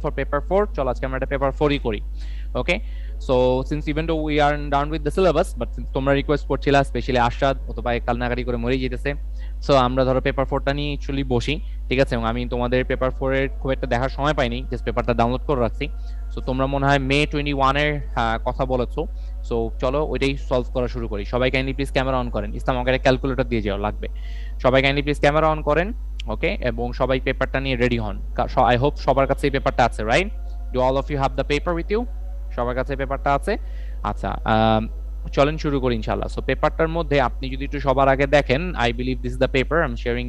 For paper 4, চলো আজকে আমরা এটা পেপার 4ই করি। Okay, so since even though we are done with the syllabus, but তোমরা রিকোয়েস্ট করছিলা, স্পেশালি আশরাদ অথবা কালনাগারি করে মরে যেতেছে, সো আমরা ধরো পেপার 4টা নিয়ে অ্যাকচুয়ালি বসি। ঠিক আছে, এবং আমি তোমাদের পেপার 4 এর খুব একটা দেখার সময় পাইনি, জাস্ট পেপারটা ডাউনলোড করে রাখছি। সো তোমরা মনে হয় মে 21 এর কথা বলেছো, সো চলো ওইটাই সলভ করা শুরু করি। সবাই কাইন্ডলি প্লিজ ক্যামেরা অন করেন। ইসলাম আমাকে ক্যালকুলেটর দিয়ে যাও, লাগবে। সবাই কাইন্ডলি প্লিজ ক্যামেরা অন করেন। ওকে, এবং সবাই পেপারটা নিয়ে রেডি হন। আই হোপ সবার কাছে এই পেপারটা আছে, right? Do all of you have the paper with you? সবার কাছে পেপারটা আছে? আচ্ছা, চলেন শুরু করি ইনশাআল্লাহ। সো পেপারটার মধ্যে আপনি যদি একটু সবার আগে দেখেন, I believe this is the paper, I am sharing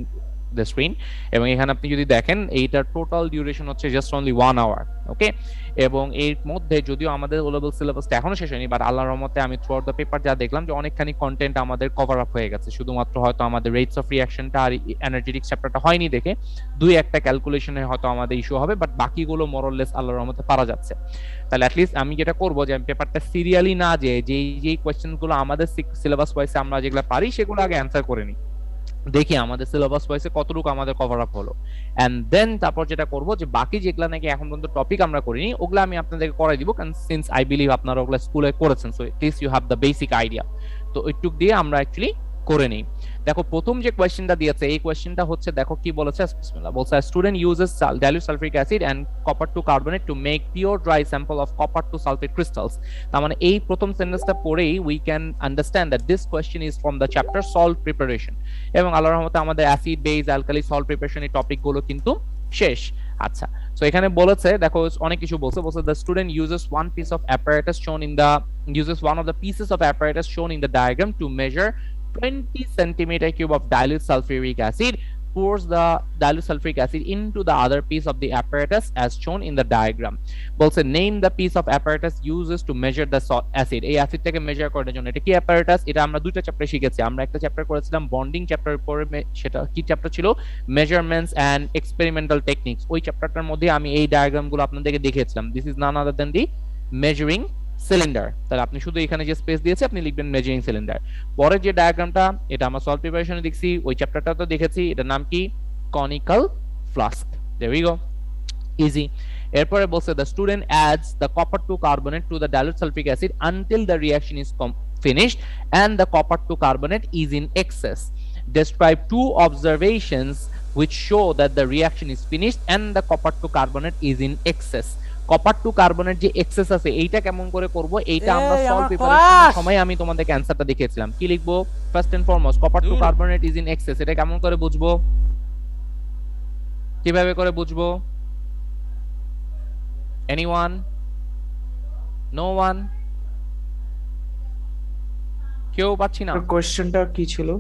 the screen, এবং এখানে আপনি যদি দেখেন এইটার টোটাল ডিউরেশন হচ্ছে জাস্ট অনলি 1 আওয়ার। ওকে, এবং এর মধ্যে যদিও আমাদের ও লেভেল সিলেবাসটা এখনো শেষ হয়নি, বাট আল্লাহর রহমতে আমি থ্রু আউট দ্য পেপার যা দেখলাম যে অনেকখানি কন্টেন্ট আমাদের কভার আপ হয়ে গেছে। শুধুমাত্র হয়তো আমাদের রেটস অফ রিঅ্যাকশনটা আর এনার্জেটিক চ্যাপ্টারটা হয়নি দেখে দুই একটা ক্যালকুলেশনে হয়তো আমাদের ইস্যু হবে, বাট বাকিগুলো মোরলেস আল্লাহর রহমতে পারা যাচ্ছে। তাহলে অ্যাটলিস্ট আমি যেটা করবো যে আমি পেপারটা সিরিয়ালি না যেই কোয়েশ্চেনগুলো আমাদের সিলেবাস ওয়াইসে আমরা যেগুলো পারি সেগুলো আগে অ্যান্সার করে নিই, দেখি আমাদের সিলেবাস ওয়াইসে কতটুকু আমাদের কভার আপ হলো, এন্ড দেন তারপর যেটা করব যে বাকি যেগুলা নাকি এখন পর্যন্ত টপিক আমরা করিনি ওগুলা আমি আপনাদেরকে করাই দিব, কারণ সিন্স আই বিলিভ আপনারা ওগুলা স্কুলে করেছেন, so at least you have the basic idea. তো ওইটুক দিয়ে আমরা অ্যাকচুয়ালি করে নিই। দেখো প্রথম যে কোয়েশ্চেনটা দিয়েছে এই কোয়েশ্চেনটা হচ্ছে, দেখো কি বলেছে, বিসমিল্লাহ, বলছে student uses dilute sulfuric acid and copper to carbonate to make pure dry sample of copper to sulfate crystals। তার মানে এই প্রথম সেন্টেন্সটা পড়েই we can understand that this question is from the chapter salt preparation, এবং আল্লাহর রহমতে আমাদের acid base alkali salt preparation এই টপিকগুলো কিন্তু শেষ। আচ্ছা, সো এখানে বলেছে, দেখো অনেক কিছু বলছে the student uses one piece of apparatus শোন in the uses one of the pieces of apparatus shown in the diagram to measure 20 centimeter cube of dilute sulfuric acid, pours the dilute sulfuric acid into the other piece of the apparatus as shown in the diagram। বলছে name the piece of apparatus uses to measure the acid। এই অ্যাসিডটাকে measure করার জন্য এটা কি apparatus, এটা আমরা দুইটা চ্যাপ্টারে শিখেছি। আমরা একটা চ্যাপ্টার করেছিলাম বন্ডিং চ্যাপ্টার পরে, সেটা কি চ্যাপ্টার ছিল, মেজারমেন্টস এন্ড এক্সপেরিমেন্টাল টেকনিক্স। ওই চ্যাপ্টারটার মধ্যে আমি এই ডায়াগ্রামগুলো আপনাদেরকে দেখিয়েছিলাম। This is none other than the measuring cylinder. তাহলে আপনি শুধু এখানে যে স্পেস দিয়েছে আপনি লিখবেন মেজারিং সিলিন্ডার। পরের যে ডায়াগ্রামটা এটা আমরা সলভ প্রিপারেশনে দেখছি, ওই চ্যাপ্টারটা তো দেখেছি, এটার নাম কি, conical flask. There we go, easy. এরপরে বলছে the student adds the copper to carbonate to the dilute sulfuric acid until the reaction is finished and the copper to carbonate is in excess। Describe two observations which show that the reaction is finished and the copper to carbonate is in excess। Copper two কার্বনের যে access আছে এইটা কেমন করে করব, এইটা আমরা solve প্রিপারেশনের সময় আমি তোমাদেরকে অ্যানসারটা দেখিয়েছিলাম। কি লিখবো, first and foremost copper two carbonate is in excess, এটা কেমন করে বুঝবো, কিভাবে করে বুঝবো? এনিওয়ান? No one? কেউ পাচ্ছি না। কোশ্চেনটা কি ছিল?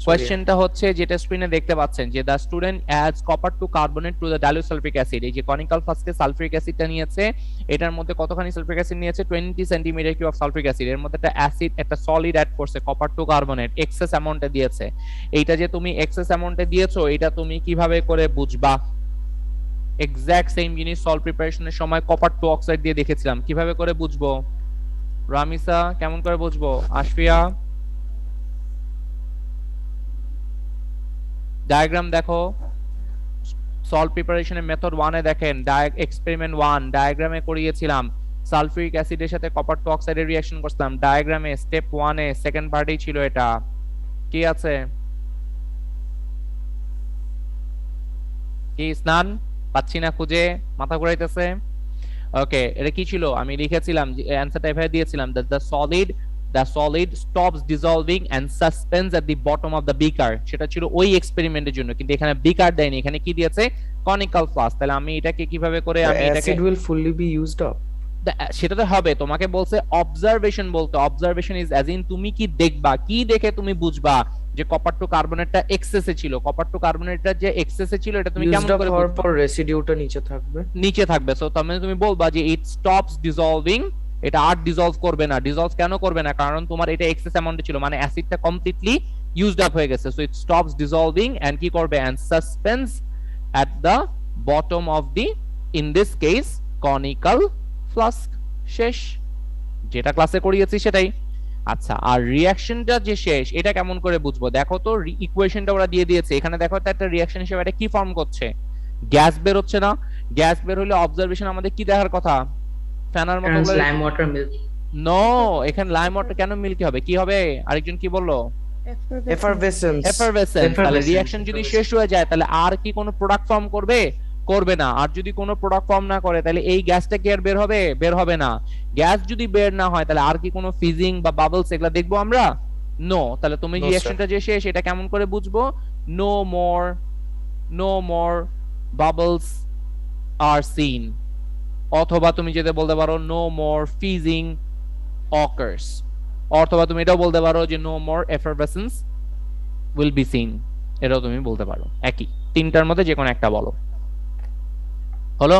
কোয়েশ্চেনটা হচ্ছে যেটা স্ক্রিনে দেখতে পাচ্ছেন যে the student adds copper two carbonate to the dilute sulfuric acid। এই যে কনিক্যাল ফ্লাস্কে সালফিউরিক অ্যাসিডটা নিয়েছে, এটার মধ্যে কতখানি সালফিউরিক অ্যাসিড নিয়েছে, 20 centimetre cube of sulphuric acid. এর মধ্যে একটা অ্যাসিড একটা সলিড অ্যাড করছে কপার টু কার্বনেট, এক্সেস অ্যামাউন্টে দিয়েছে। এইটা যে তুমি এক্সেস অ্যামাউন্টে দিয়েছো এটা তুমি কিভাবে করে বুঝবা? এক্সাক্ট সেম জিনিস সল্ট প্রিপারেশনের সময় কপার টু অক্সাইড দিয়ে দেখেছিলাম, কিভাবে করে বুঝবো? রামিসা কেমন করে বুঝবো? আশফিয়া ডায়াগ্রাম দেখো, সল্ট প্রিপারেশনের মেথড 1 এ দেখেন, এক্সপেরিমেন্ট 1 ডায়াগ্রামে করিয়েছিলাম, সালফিউরিক অ্যাসিডের সাথে কপার টু অক্সাইডের রিঅ্যাকশন করতাম ডায়াগ্রামে, স্টেপ 1 এ সেকেন্ড পার্টেই ছিল এটা। কি আছে? কি স্নান পাচ্ছি না খুঁজে, মাথা ঘুরাইতেছে। ওকে, এটা কি ছিল? আমি লিখেছিলাম যে অ্যানসারটা এভাবে দিয়েছিলাম that the solid stops dissolving and suspends at the bottom of the beaker। সেটা ছিল ওই এক্সপেরিমেন্টের জন্য, কিন্তু এখানে বিকার দেয়নি, এখানে কি দিয়েছে, কনিক্যাল ফ্লাস্ক। তাহলে আমি এটাকে কিভাবে করে আমি এটাকে acid will fully be used up। সেটা তো হবে, তোমাকে বলছে অবজারভেশন বলতে, অবজারভেশন ইজ অ্যাজ ইন তুমি কি দেখবা, কি দেখে তুমি বুঝবা যে কপার টু কার্বনেটটা এক্সেসে ছিল, কপার টু কার্বনেটটা যে এক্সেসে ছিল এটা তুমি কেমন করে বুঝবা? পর রেসিডিউটা নিচে থাকবে, নিচে থাকবে। সো তাহলে তুমি বলবা যে ইট স্টপস ডিসলভিং, এটা আর ডিসলভ করবে না। ডিসলভ কেন করবে না? কারণ তোমার এটা এক্সেস অ্যামাউন্টে ছিল, মানে অ্যাসিডটা কমপ্লিটলি ইউজড আপ হয়ে গেছে। So it stops dissolving and কি করবে, and suspends at the bottom of the, in this case conical flask. শেষ, যেটা ক্লাসে করিয়েছি সেটাই। আচ্ছা, আর রিঅ্যাকশনটা যে শেষ এটা কেমন করে বুঝবো? দেখো তো ইকুয়েশনটা ওরা দিয়ে দিয়েছে এখানে, দেখো তো একটা রিঅ্যাকশন হিসেবে এটা কি ফর্ম করছে, গ্যাস বের হচ্ছে না। গ্যাস বের হলে অবজারভেশন আমাদের কি দেখার কথা? ফ্যানার মতো slime water milk. নো, এখানে লাইম ওয়াটার কেন মিল্কি হবে? কি হবে? আরেকজন কি বললো? এফারভেসেন্স। এফারভেসেন্স। তাহলে Effervescence, রিঅ্যাকশন যদি শেষ হয়ে যায় তাহলে আর কি কোনো প্রোডাক্ট ফর্ম করবে? করবে না। আর যদি কোনো প্রোডাক্ট ফর্ম না করে তাহলে এই গ্যাসটা কি আর বের হবে? বের হবে না। গ্যাস যদি বের না হয় তাহলে আর কি কোনো ফিজিং বা বাবলস এগুলা দেখবো আমরা? নো। তাহলে তুমি No, sir. রিঅ্যাকশনটা যে শেষ এটা কেমন করে বুঝবো? No more, no more bubbles are seen. অথবা তুমি যেটা বলতে পারো নো মোর ফিজিং অকার্স। অথবা তুমি এটাও বলতে পারো যে no more effervescence will be seen. এটাও তুমি বলতে পারো। একই, তিনটার মধ্যে যে কোনো একটা বলো। হলো?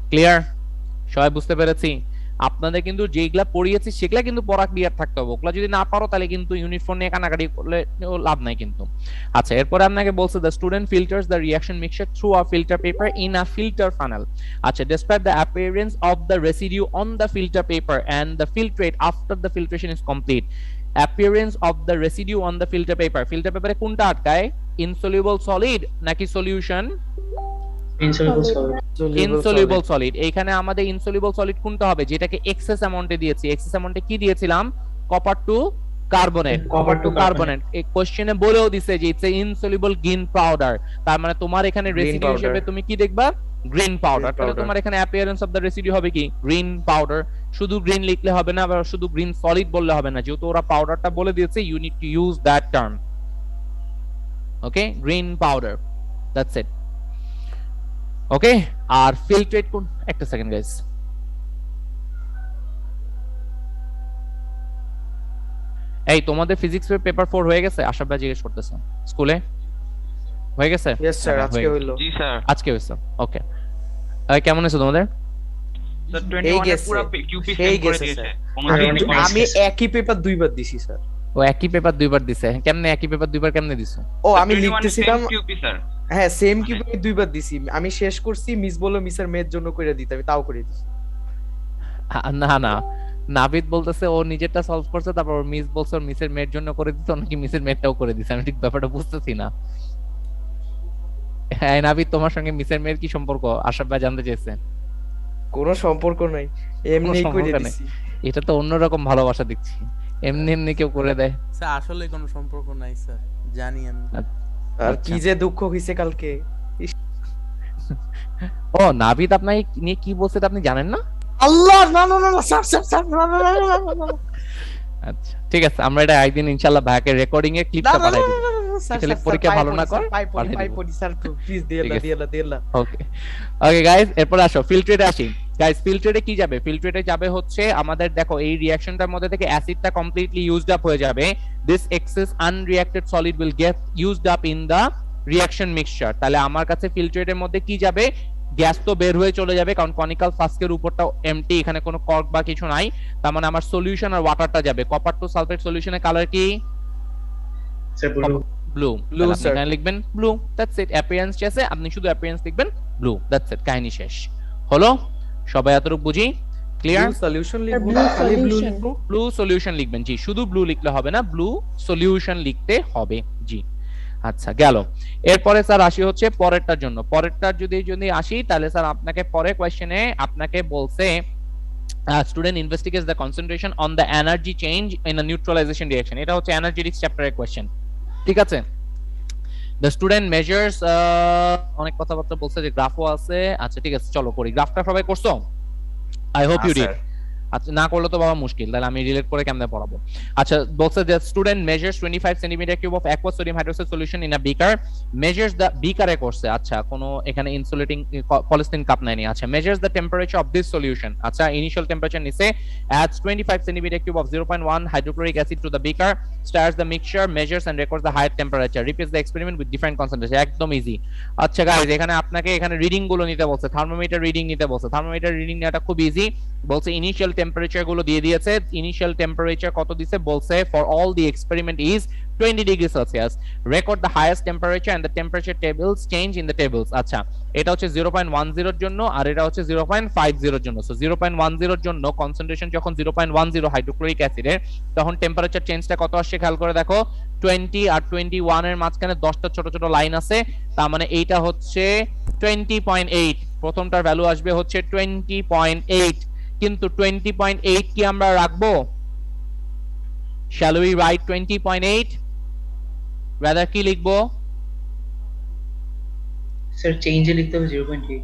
ক্লিয়ার? সবাই বুঝতে পেরেছি? আপনাদের কিন্তু যেগুলা পড়িয়েছি সেগুলা কিন্তু পড়া ক্লিয়ার থাকতে হবে। ওগুলা যদি না পারো তাহলে কিন্তু ইউনিফর্ম নিয়ে কানাকাটি করলে লাভ নাই কিন্তু। আচ্ছা, এরপরে আপনাকে বলছে the student filters the reaction mixture through a filter paper in a filter funnel. আচ্ছা, describe the appearance of the residue on the filter paper and the filtrate after the filtration is complete. Appearance of the residue on the filter paper. Filter পেপারে কোনটা আটকায়? Insoluble solid নাকি solution? Insoluble solid. Insoluble solid. এইখানে আমাদের insoluble solid কোনটা হবে? যেটাকে access অ্যামাউন্টে দিয়েছি। এক্সেস অ্যামাউন্টে কি দিয়েছিলাম? Copper two carbonate. Copper to carbonate এই কোশ্চেনে বলেও দিছে যে it's a insoluble green powder. তার মানে তোমার এখানে Green রেসিডিউ powder. হিসেবে তুমি কি দেখবা? Green powder. তাহলে powder. তোমার এখানে অ্যাপিয়ারেন্স অফ দ্য রেসিডিউ হবে কি? Green powder. শুধু গ্রিন লিখলে হবে না, বা শুধু গ্রিন সলিড বললে হবে না, যেহেতু ওরা পাউডারটা বলে দিয়েছে you need to use that term. Okay, green powder, that's it. Okay, আর ফিল্ট্রেট কোন? একটা সেকেন্ড গাইস। এই তোমাদের ফিজিক্স পেপার 4 হয়ে গেছে? আশা ভাই জিজ্ঞেস করতেছে স্কুলে হয়ে গেছে? ইয়েস স্যার, হ্যাঁ, আজকে হয়ে হইলো। জি স্যার। আজকে হয়েছে। ওকে, কেমন হয়েছে তোমাদের? স্যার এই 21 এর গেছে, পুরো কিউপি সেই সেম করে গেছে দিয়েছে। স্যার। কোনো আমি- ধরনের কোনো- আমি একই পেপার দুইবার দিছি স্যার। ও একই পেপার দুইবার দিছে? কেমনে একই পেপার দুইবার কেমনে দিছো? ও আমি 21 লিখতেছিলাম, same কিউপি স্যার। হ্যাঁ সেম কিউব আমি দুইবার দিছি। আমি শেষ করছি, মিস বললো মিসের মেয়ের জন্য করে দিতে, আমি তাও করে দিছি। না না, নাবিদ বলতেছে ও নিজেরটা সলভ করছে, তারপর ওর মিস বলছে ওর মিসের মেয়ের জন্য করে দিতে, নাকি মিসের মেয়েরটাও করে দিছে। আমি ঠিক ব্যাপারটা বুঝতেছি না। হ্যাঁ নাবিদ, তোমার সঙ্গে মিসের মেয়ের কি সম্পর্ক? আশা ভাই জানতে চেয়েছে। কোনো সম্পর্ক নাই, এমনি করে সম্পর্ক নেই। দিছি। এটা তো অন্যরকম ভালোবাসা দেখছি, এমনি এমনি কেউ করে দেয়। স্যার আসলে কোনো সম্পর্ক নাই স্যার, জানি আমি। আর আচ্ছা। কি যে দুঃখ হইছে কালকে। ও নাবিদ আপনাকে নিয়ে কি বলছে এটা আপনি জানেন না? আল্লাহ, না না না না, স্যার স্যার স্যার, না না না না না, না, না, আচ্ছা ঠিক আছে, আমরা এটা একদিন ইনশাআল্লাহ ভাইকে রেকর্ডিং এ না, ক্লিপটা না, পাঠাই না, দিব। না, না, না, স্যার, তাহলে স্যার, পরীক্ষা স্যার, ভালো না স্যার, কর, পাই পড়ি, পাঠিয়ে পাই দিব। পড়ি, স্যার প্লিজ দিয়ে ঠিক না, আছে। দিয়ে না, দিয়ে না। ওকে ওকে গাইস, এরপর আসো ফিল্ট্রেটে আসি। গাইস ফিল্ট্রেটে কি যাবে? ফিল্ট্রেটে যাবে হচ্ছে আমাদের, দেখো এই রিঅ্যাকশনটার মধ্যে থেকে অ্যাসিডটা কমপ্লিটলি ইউজড আপ হয়ে যাবে। This excess unreacted solid will get used up in the reaction mixture. তাহলে আমার কাছে ফিল্ট্রেটের মধ্যে কি যাবে? গ্যাস তো বের হয়ে চলে যাবে, কারণ কনিক্যাল ফ্লাস্কের উপরটা এমটি, এখানে কোনো কর্ক বা কিছু নাই। তার মানে আমার সলিউশন আর ওয়াটারটা যাবে। কপার টু সালফেট সলিউশনের কালার কি? Sir blue. ব্লু। Blue, আপনি sir. এখানে লিখবেন ব্লু, দ্যাটস ইট। অ্যাপিয়ারেন্স আছে, আপনি শুধু অ্যাপিয়ারেন্স লিখবেন ব্লু, দ্যাটস ইট, কাহিনী শেষ হলো। সবাই এতটুকু বুঝি? ক্লিয়ার? ব্লু সলিউশন লিখবো, blue খালি ব্লু solution. লিখবো। ব্লু সলিউশন লিখবেন, জি। শুধু ব্লু লিখলে হবে না, ব্লু সলিউশন লিখতে হবে, জি। আচ্ছা গেল। এরপরে স্যার আসি হচ্ছে পরেরটার জন্য। পরেরটার যদি আসি তাহলে স্যার আপনাকে পরের কোয়েশ্চেনে আপনাকে বলছে student investigates the concentration on the energy change in a neutralization reaction. এটা হচ্ছে এনার্জেটিক্স চ্যাপ্টারের কোয়েশ্চেন, ঠিক আছে? দ্য স্টুডেন্ট মেজার্স, অনেক কথাবার্তা বলছে, যে গ্রাফও আছে। আচ্ছা ঠিক আছে, চলো করি। গ্রাফটা সবাই করছো? I hope you did. আচ্ছা না করলে তো বাবা মুশকিল, তাহলে আমি রিলেট করে কেমনে পড়াবো। আচ্ছা বলছে যে student measures 25 centimeter cube of aqueous sodium hydroxide solution in a beaker, measures the, বিকারে করছে। আচ্ছা কোনো এখানে ইনসুলেটিং পলিথিন কাপ নাইনি। আচ্ছা measures the temperature of this solution. আচ্ছা ইনিশিয়াল টেম্পারেচার নিছে, adds 25 centimeter cube of 0.1 hydrochloric acid to the beaker, stirs the mixture, measures and records the higher temperature, repeats the experiment with different concentration। একদম easy. আচ্ছা guys, এখানে আপনাকে এখানে reading গুলো নিতে বলছে, থার্মোমিটার রিডিং নিতে বলছে। থার্মোমিটার রিডিং নেওয়াটা খুব ইজি। বলছে ইনিশিয়াল টেম্পারেচার গুলো দিয়ে দিয়েছে। ইনিশিয়াল টেম্পারেচার কত দিছে বলছে, for all the experiment is 20 degree Celsius, record the highest temperature and the temperature tables change in the tables. আচ্ছা, এটা হচ্ছে 0.10 এর জন্য আর এটা হচ্ছে 0.50 এর জন্য। সো 0.10 এর জন্য কনসেন্ট্রেশন যখন 0.10 হাইড্রোক্লোরিক অ্যাসিডের, তখন টেম্পারেচার চেঞ্জটা কত আসছে খেয়াল করে দেখো। 20 আর 21 এর মাঝখানে 10টা ছোট ছোট লাইন আছে, তার মানে এইটা হচ্ছে 20.8, প্রথমটার ভ্যালু আসবে হচ্ছে 20.8। কিন্তু 20.8 কি আমরা রাখবো? Shall we write 20.8? Rather কি লিখবো? স্যার চেঞ্জে লিখতে হবে 0.8।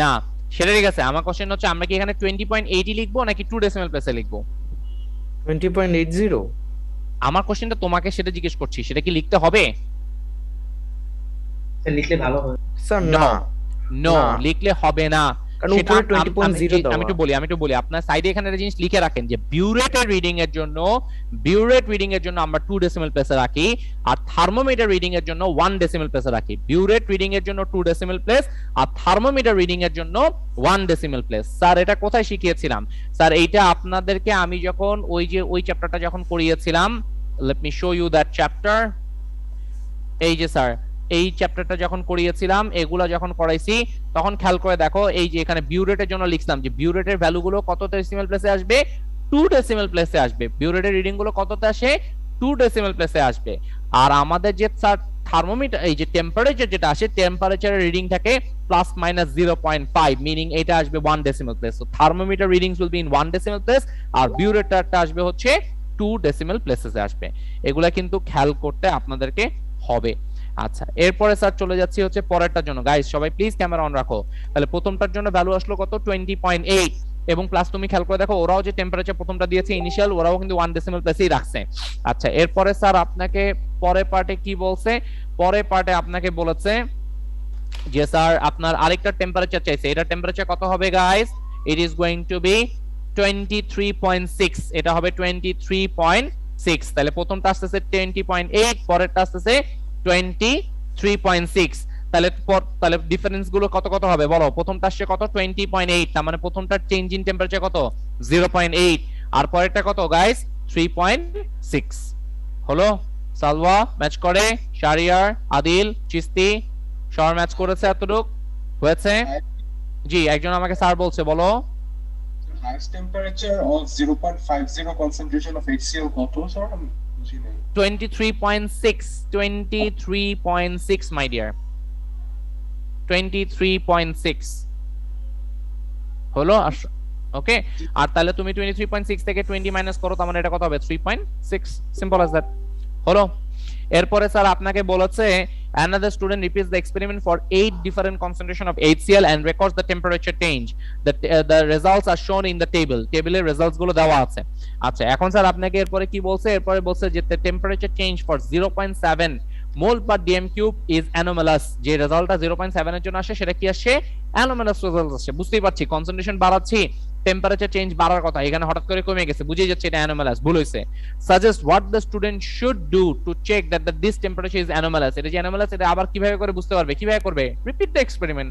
না, সেটা ঠিক আছে। আমার কোশ্চেন হচ্ছে আমরা কি এখানে 20.8 লিখবো নাকি 2 ডেসিমাল প্লেসে লিখবো? 20.80। আমার কোশ্চেনটা তোমাকে সেটা জিজ্ঞেস করছি, সেটা কি লিখতে হবে? স্যার লিখলে ভালো হয়। স্যার না, নো, না। লিখলে হবে না। কারণ সেটা উপরে 20.0 দেওয়া। আমি একটু বলি আপনার সাইডে এখানে একটা জিনিস লিখে রাখেন যে বিউরেটের রিডিং এর জন্য, বিউরেট রিডিং এর জন্য আমরা 2 ডেসিমাল প্লেসে রাখি, আর থার্মোমিটার রিডিং এর জন্য 1 ডেসিমাল প্লেসে রাখি। বিউরেট রিডিং এর জন্য 2 ডেসিমাল প্লেস আর থার্মোমিটার রিডিং এর জন্য 1 ডেসিমাল প্লেস। স্যার এটা কোথায় শিখিয়েছিলাম? স্যার এইটা আপনাদেরকে আমি যখন ওই চ্যাপ্টারটা যখন করিয়েছিলাম, let me show you that chapter. এই যে স্যার, এই চ্যাপ্টারটা যখন করিয়েছিলাম, এগুলা যখন করাইছি, তখন খেয়াল করে দেখো এই যে এখানে বিউরেটের জন্য লিখলাম যে বিউরেটের ভ্যালুগুলো কত ডেসিমাল প্লেসে আসবে? 2 ডেসিমাল প্লেসে আসবে। বিউরেটের রিডিং গুলো কততে আসে? 2 ডেসিমাল প্লেসে আসবে। আর আমাদের যে স্যার থার্মোমিটার, এই যে টেম্পারেচার যেটা আসে, টেম্পারেচারের রিডিং থাকে প্লাস মাইনাস 0.5, মিনিং এটা আসবে 1 decimal place. So thermometer readings will be in 1 decimal place, আর বিউরেটারটা আসবে হচ্ছে 2 ডেসিমাল প্লেসে আসবে। এগুলা কিন্তু খেয়াল করতে আপনাদেরকে হবে। আচ্ছা, এরপরে স্যার চলে যাচ্ছি হচ্ছে পরেরটার জন্য। গাইস সবাই প্লিজ ক্যামেরা অন রাখো। তাহলে প্রথমটার জন্য ভ্যালু আসলো কত? 20.8, এবং প্লাস তুমি খেয়াল করে দেখো ওরাও যে টেম্পারেচার প্রথমটা দিয়েছে ইনিশিয়াল, ওরাও কিন্তু 1 ডেসিমাল প্লেসেই রাখছে। আচ্ছা, এরপরে স্যার আপনাকে পরের পার্টে কি বলছে? পরের পার্টে আপনাকে বলেছে যে স্যার আপনার আরেকটা টেম্পারেচার চাইছে। এটা টেম্পারেচার কত হবে guys? It is going to be 23.6। এটা হবে 23.6। তাহলে প্রথমটা আসতেছে 20.8, পরেরটা আসতেছে 23.6। তাহলে ডিফারেন্স গুলো কত কত হবে বলো? প্রথমটা আসছে কত? 20.8, তার মানে প্রথমটার চেঞ্জ ইন টেম্পারেচার কত? 0.8, আর পরেরটা কত গাইস? 3.6। হলো? সালওয়া ম্যাচ করে, শারিয়ার, আদিল, চিস্তি সবার ম্যাচ করেছে এতটুক? হয়েছে? জি, একজন আমাকে স্যার বলছে, বলো। highest temperature of 0.50 concentration of HCl কত স্যার? আমি বুঝি নাই। 23.6 my dear, 23.6 হলো। ওকে, আর তাহলে তুমি 23.6 থেকে 20 মাইনাস করো, তার মানে এটা কত হবে? 3.6, সিম্পল অ্যাজ দ্যাট। হলো? এরপরে স্যার আপনাকে বলেছে another student repeats the experiment for 8 different concentration of HCl and records the temperature change. The results are shown in the table. টেবিলের রেজাল্টস গুলো দেওয়া আছে। আচ্ছা, এখন স্যার আপনাকে এরপরে কি বলছে? এরপরে বলছে যে the temperature change for 0.7 mol per dm cube is anomalous। যে রেজাল্টটা 0.7 এর জন্য আসে সেটা কি আসে? anomalous রেজাল্ট আসে। বুঝতেই পারছি কনসেন্ট্রেশন বাড়াচ্ছি, টেম্পারেচার চেঞ্জ বাড়ার কথা, এখানে হঠাৎ করে কমে গেছে, বুঝেই যাচ্ছে এটা anomalous, ভুল হইছে। suggest what the student should do to check that this temperature is anomalous। এটা যে anomalous, এটা আবার কিভাবে করে বুঝতে পারবে? কিভাবে করবে? repeat the experiment,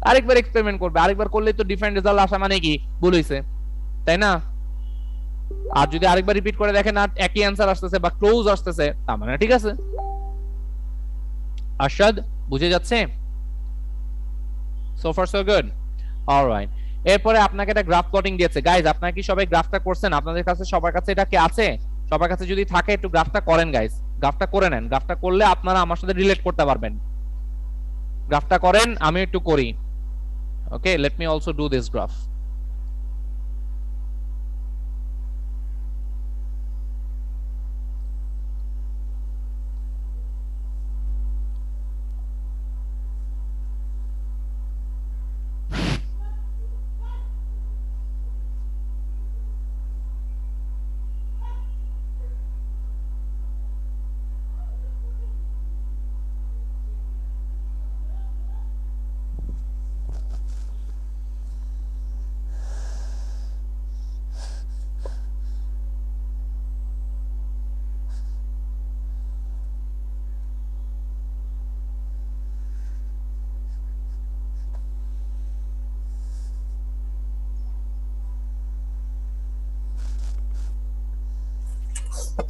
আরেকবার এক্সপেরিমেন্ট করবে। আরেকবার করলে তো ডিফারেন্ট রেজাল্ট আসা মানে কি? ভুল হইছে, তাই না? আর যদি আরেকবার রিপিট করে দেখেন আর একই অ্যানসার আসতেছে বা ক্লোজ আসতেছে, তার মানে ঠিক আছে। আরশাদ বুঝে যাচ্ছে? so far so good, alright। এরপরে আপনাকে একটা গ্রাফ প্লটিং দিয়েছে। গাইস আপনারা কি সবাই গ্রাফটা করছেন? আপনাদের কাছে সবার কাছে এটা কি আছে? সবার কাছে যদি থাকে একটু গ্রাফটা করেন গাইস, গ্রাফটা করে নেন। গ্রাফটা করলে আপনারা আমার সাথে রিলেট করতে পারবেন। গ্রাফটা করেন, আমি একটু করি। Okay, let me also do this graph.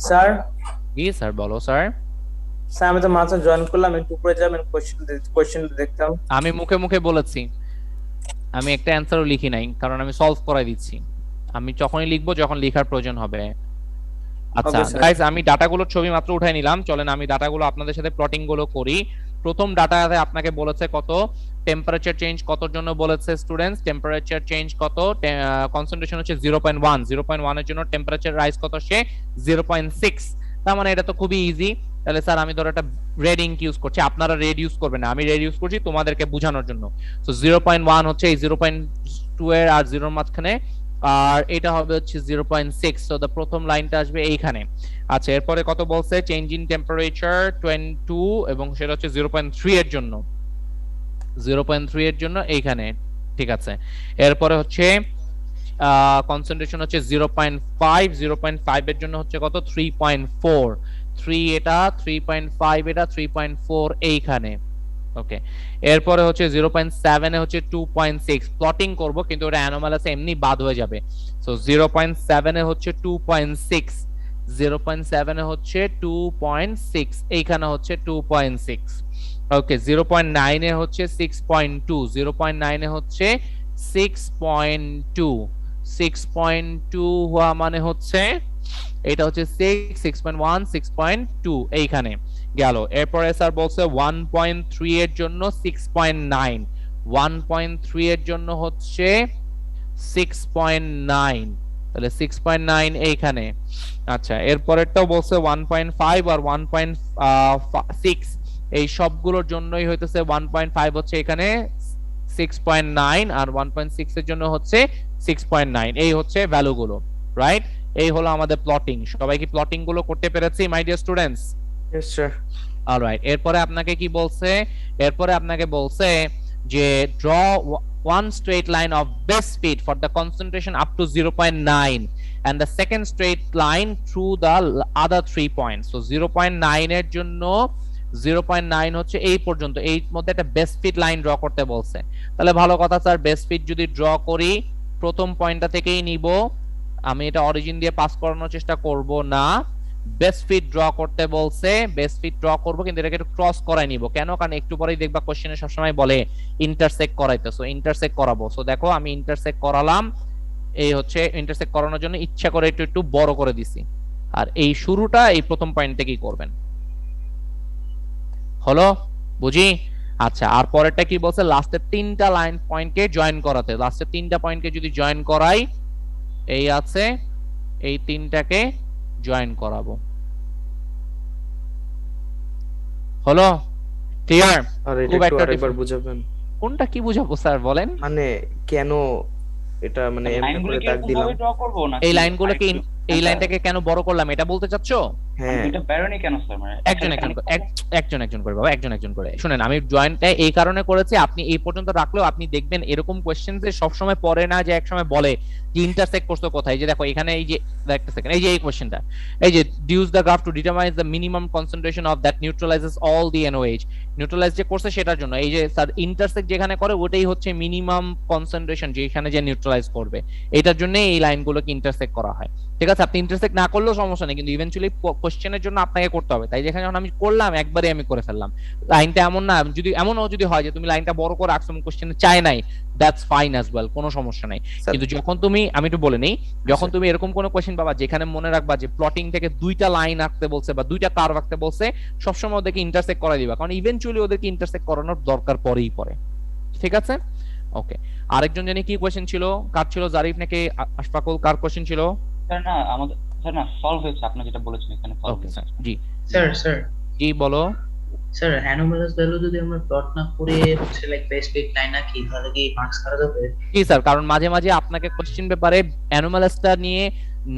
Sir ji sir, বলো স্যার। স্যার আমি তো মাঝে জয়েন করলাম, একটু উপরে যাবেন, কোশ্চেন দেখতাম। আমি মুখে মুখে বলেছি, আমি একটা অ্যান্সারও লিখি নাই, কারণ আমি সলভ করাই দিচ্ছি। আমি যখনই লিখবো যখন লেখার প্রয়োজন হবে। আচ্ছা Okay, sir. গাইস, আমি ডাটাগুলোর ছবি মাত্র উঠাই নিলাম, চলেন আমি ডাটাগুলো আপনাদের সাথে প্লটিং গুলো করি। প্রথম ডাটাতে আপনাকে বলেছে কত টেম্পারেচার চেঞ্জ, কতর জন্য বলেছে স্টুডেন্টস টেম্পারেচার চেঞ্জ কত, কনসেন্ট্রেশন হচ্ছে 0.1, 0.1 এর জন্য টেম্পারেচার রাইজ কত সে 0.6। তার মানে এটা তো খুবই ইজি। তাহলে স্যার আমি ধরো একটা রেড ইঙ্ক ইউজ করছি, আপনারা রেড ইউজ করবেন না, আমি রেড ইউজ করছি তোমাদেরকে বোঝানোর জন্য। সো 0.1 হচ্ছে এই 0.2 এর আর 0 এর মাঝখানে, আর এটা হবে হচ্ছে 0.6। সো দা প্রথম লাইনটা আসবে এইখানে। আচ্ছা, এরপরে কত বলছে, চেঞ্জ ইন টেম্পারেচার 22, এবং সেটা হচ্ছে 0.3 এর জন্য, 0.3 এর জন্য এইখানে, ঠিক আছে। এরপরে হচ্ছে কনসেন্ট্রেশন হচ্ছে 0.5, 0.5 এর জন্য হচ্ছে কত 3.4, 3 এটা 3.5 এটা 3.4 এইখানে, ওকে। এরপরে হচ্ছে 0.7 এ হচ্ছে 2.6, প্লটিং করব কিন্তু ওটা অ্যানোমালাস এমনি বাদ হয়ে যাবে। সো 0.7 এ হচ্ছে 2.6, 0.7 এ হচ্ছে 2.6, এইখানে হচ্ছে 2.6, ওকে। 0.9 এ হচ্ছে 6.2, 0.9 এ হচ্ছে 6.2, 6.2 হওয়া মানে হচ্ছে এটা হচ্ছে 6, 6.1, 6.2 এইখানে গেল। এরপরে স্যার বলছে 1.3 এর জন্য 6.9, 1.3 এর জন্য হচ্ছে 6.9, তাহলে 6.9 এইখানে। আচ্ছা, এরপরেরটাও বলছে 1.5 আর 1.6, এই সবগুলোর জন্যই হইতেছে 1.5 হচ্ছে এখানে 6.9, আর 1.6 এর জন্য হচ্ছে 6.9। এই হচ্ছে ভ্যালুগুলো, রাইট? এই হলো আমাদের প্লটিং। সবাই কি প্লটিং গুলো করতে পেরেছি my dear students? Yes sir. Alright, এরপরে আপনাকে কি বলছে, এরপরে আপনাকে বলছে যে draw one straight line of best speed for the concentration up to 0.9 and the second straight line through the other 3 points. So 0.9 এর জন্য 0.9 হচ্ছে এই পর্যন্ত, এই মধ্যে একটা বেস্ট ফিট লাইন ড্র করতে বলছে। তাহলে ভালো কথা স্যার, বেস্ট ফিট যদি ড্র করি প্রথম পয়েন্টটা থেকেই নিব, আমি এটা অরিজিন দিয়ে পাস করানোর চেষ্টা করব না। বেস্ট ফিট ড্র করতে বলছে, বেস্ট ফিট ড্র করব, কিন্তু এটাকে একটু ক্রস করাই নিব। কেন? কারণ একটু পরেই দেখবা কোশ্চেনে সবসময় বলে ইন্টারসেক্ট করাইতে, সো ইন্টারসেক্ট করাবো। সো দেখো আমি ইন্টারসেক্ট করালাম, এই হচ্ছে ইন্টারসেক্ট করানোর জন্য ইচ্ছা করে একটু একটু বড় করে দিছি। আর এই শুরুটা এই প্রথম পয়েন্ট থেকেই করবেন, হলো? বুঝি? আচ্ছা, আর পরেরটা কি বলছে, লাস্টের 3টা লাইন পয়েন্টকে জয়েন করাতে। লাস্টের 3টা পয়েন্টকে যদি জয়েন করাই, এই আছে, এই 3টাকে জয়েন করাবো, হলো? ক্লিয়ার? আর এটা খুব একটু একটা আরেকবার বুঝাবেন? কোনটা কি বুঝাবো স্যার বলেন? মানে কেন এটা মানে এমনি করে দাগ দিলাম? ড্র করব না এই লাইনগুলোকে, এই লাইনটাকে কেন বড় করলাম এটা বলতে চাচ্ছো? হ্যাঁ, এটা বেরোনি কেন স্যার? মানে একজন একজন করে বাবা, একজন করে শুনেন। আমি জয়েন্টটা এই কারণে করেছি, আপনি এই পর্যন্ত রাখলেও আপনি দেখবেন এরকম কোশ্চেন যে সবসময় পড়ে না, যে একসময় বলে যে ইন্টারসেক্ট করতে কোথায়, যে দেখো এখানে এই যে একটা সেকেন্ড, এই যে এই কোশ্চেনটা, এই যে uses the graph to determine the minimum concentration of that neutralizes all the NOH, neutralize যে করছে সেটার জন্য। এই যে স্যার ইন্টারসেক্ট যেখানে করে ওটাই হচ্ছে মিনিমাম কনসেন্ট্রেশন, যেখানে যে নিউট্রালাইজ করবে, এটার জন্য এই লাইনগুলোকে ইন্টারসেক্ট করা হয়। ঠিক আছে, আপনি ইন্টারসেক্ট না করলেও সমস্যা নেই, কিন্তু ইভেন্চুয়ালি কোশ্চেনের জন্য আপনাকে করতে হবে। তাই যেখানে যখন আমি করলাম একবারে আমি করে ফেললাম। লাইনটা এমন না, যদি এমনও যদি হয় যে তুমি লাইনটা বড় করে রাখছো কোশ্চেনে চাই নাই, দ্যাটস ফাইন অ্যাজ ওয়েল, কোনো সমস্যা নাই। কিন্তু যখন তুমি, আমি একটু বলে নেই, যখন তুমি এরকম কোনো কোশ্চেন পাবা যেখানে মনে রাখবা যে প্লটিং থেকে 2টা লাইন আঁকতে বলছে বা 2টা কার্ভ আঁকতে বলছে, সবসময় ওদেরকে ইন্টারসেক্ট করাই দিবা, কারণ ইভেন্চুয়ালি ওদেরকে ইন্টারসেক্ট করানোর দরকার পড়েই পড়ে। ঠিক আছে, ওকে। আরেকজন জানি কি কোশ্চেন ছিল, কার ছিল? জারিফ নাকি আশফাকুল, কার কোশ্চেন ছিল? স্যার না, আমাদের স্যার না সলভ হয়েছে, আপনি যেটা বলেছেন এখানে সলভ ওকে হয়েছে। স্যার, জি স্যার জি বলো। স্যার অ্যানোমালাস ভ্যালু যদি আমরা প্লট না করে হচ্ছে লাইক বেস্ট ফিট লাইন আঁকি তাহলে কি মার্কস কাটা যাবে? জি স্যার, কারণ মাঝে মাঝে আপনাকে কোশ্চেন পেপারে অ্যানোমালাসটা নিয়ে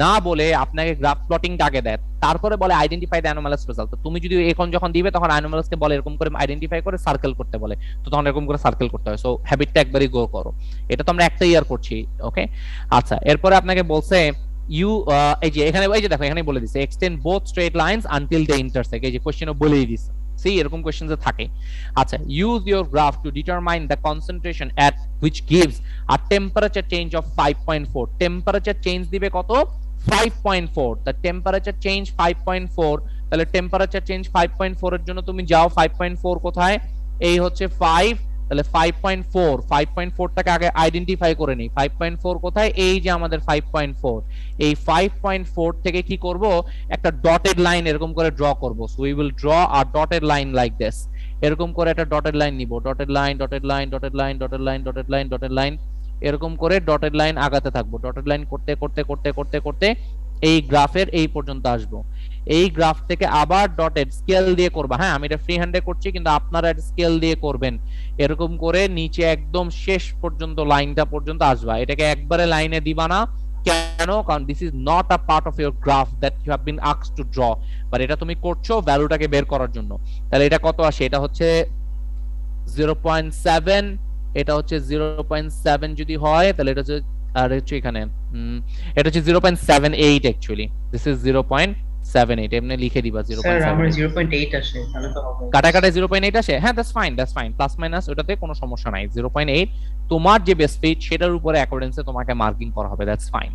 না বলে আপনাকে গ্রাফ প্লটিংটা আগে দেয়, তারপরে বলে আইডেন্টিফাই দ্য অ্যানোমালাস রেজাল্ট। তো তুমি যদি এখন যখন দিবে তখন অ্যানোমালাসকে বলে এরকম করে আইডেন্টিফাই করে সার্কেল করতে বলে, তো তখন এরকম করে সার্কেল করতে হয়। সো হ্যাবিটটা একবারই গো করো, এটা তো আমরা একটা ইয়ার করছি, ওকে। আচ্ছা, এরপরে আপনাকে বলছে ইউ, এই যে এখানে, এই যে দেখো এখানে বলে দিছে extend both straight lines until they intersect, এই যে কোশ্চেনও বলেই দিছে। সি এরকম কোশ্চেন থাকে। আচ্ছা, use your graph to determine the concentration at which gives a temperature change of 5.4, temperature change দিবে কত? 5.4, the temperature change 5.4, তাহলে টেম্পারেচার চেঞ্জ 5.4 এর জন্য তুমি যাও 5.4 কোথায়, এই হচ্ছে 5, তাহলে 5.4 টাকে আগে আইডেন্টিফাই করে নেই। 5.4 কোথায়, এই যে আমাদের 5.4, এই 5.4 থেকে কি করব, একটা ডটেড লাইন এরকম করে ড্র করব। So we will draw a dotted line like this, এরকম করে একটা ডটেড লাইন নিব, dotted line dotted line dotted line dotted line dotted line dotted line, এরকম করে ডটেড লাইন আগাতে থাকবো। ডটেড লাইন করতে করতে করতে করতে করতে এই গ্রাফের এই পর্যন্ত আসবো। এই গ্রাফ থেকে আবার ডটেড স্কেল দিয়ে করবা, হ্যাঁ আমি এটা ফ্রি হ্যান্ডে করছি কিন্তু আপনারা এটা স্কেল দিয়ে করবেন। এরকম করে নিচে একদম শেষ পর্যন্ত লাইনটা পর্যন্ত আসবা। এটাকে একবারে লাইনে দিবা না, কেন? কারণ this is not a part of your graph that you have been asked to draw, but এটা তুমি করছো ভ্যালুটাকে বের করার জন্য। তাহলে এটা কত আসে, এটা হচ্ছে 0.7, এটা হচ্ছে 0.7 যদি হয় তাহলে এটা হচ্ছে, আর হচ্ছে এখানে এটা হচ্ছে 0.78 অ্যাকচুয়ালি, দিস ইজ 0.78, এমনি লিখে দিবা স্যার আমার 0.78। 0.8 আসে, তাহলে তো হবে। কাটা কাটা 0.8 আসে, হ্যাঁ দ্যাটস ফাইন, প্লাস মাইনাস ওটাতে কোনো সমস্যা নাই। 0.8 তোমার যে বেস্ট ফিট সেটার উপরে অ্যাকর্ডেন্সে তোমাকে মার্কিং করা হবে, দ্যাটস ফাইন।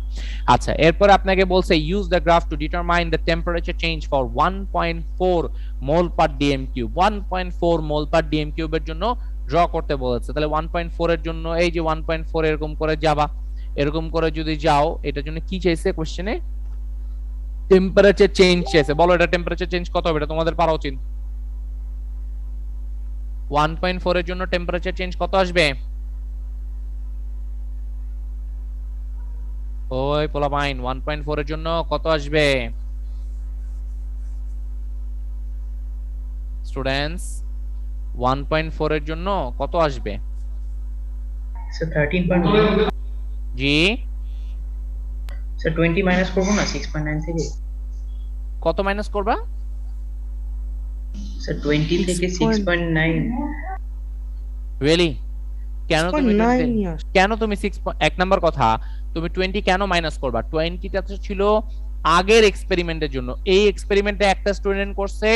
আচ্ছা, এরপর আপনাকে বলছে use the graph to determine the temperature change for 1.4 mole per DM cube. 1.4 mole per DM কিউবের জন্য ড্র করতে বলেছে। তাহলে 1.4 এর জন্য এই যে 1.4 এরকম করে যাবা, এরকম করে যদি যাও, এটার জন্য কি চাইছে কোশ্চেনে, টেম্পারেচার চেঞ্জ চাইছে। বলো এটা টেম্পারেচার চেঞ্জ কত হবে, এটা তোমাদের পারা উচিত। 1.4 এর জন্য টেম্পারেচার চেঞ্জ কত আসবে? ওই পোলাপাইন 1.4 এর জন্য কত আসবে স্টুডেন্টস? 1.4 এর জন্য কত আসবে? স্যার 13.1। জি স্যার 20 মাইনাস করব না 6.9 থেকে? কত মাইনাস করবা? স্যার 20 থেকে 6.9। রিয়েলি? কেন তুমি 6.9 নিয়ে আসো। কেন তুমি 6, এক নাম্বার কথা, তুমি 20 কেন মাইনাস করবা? 20টা তো ছিল আগের এক্সপেরিমেন্টের জন্য। এই এক্সপেরিমেন্টে একটা স্টুডেন্ট করছে,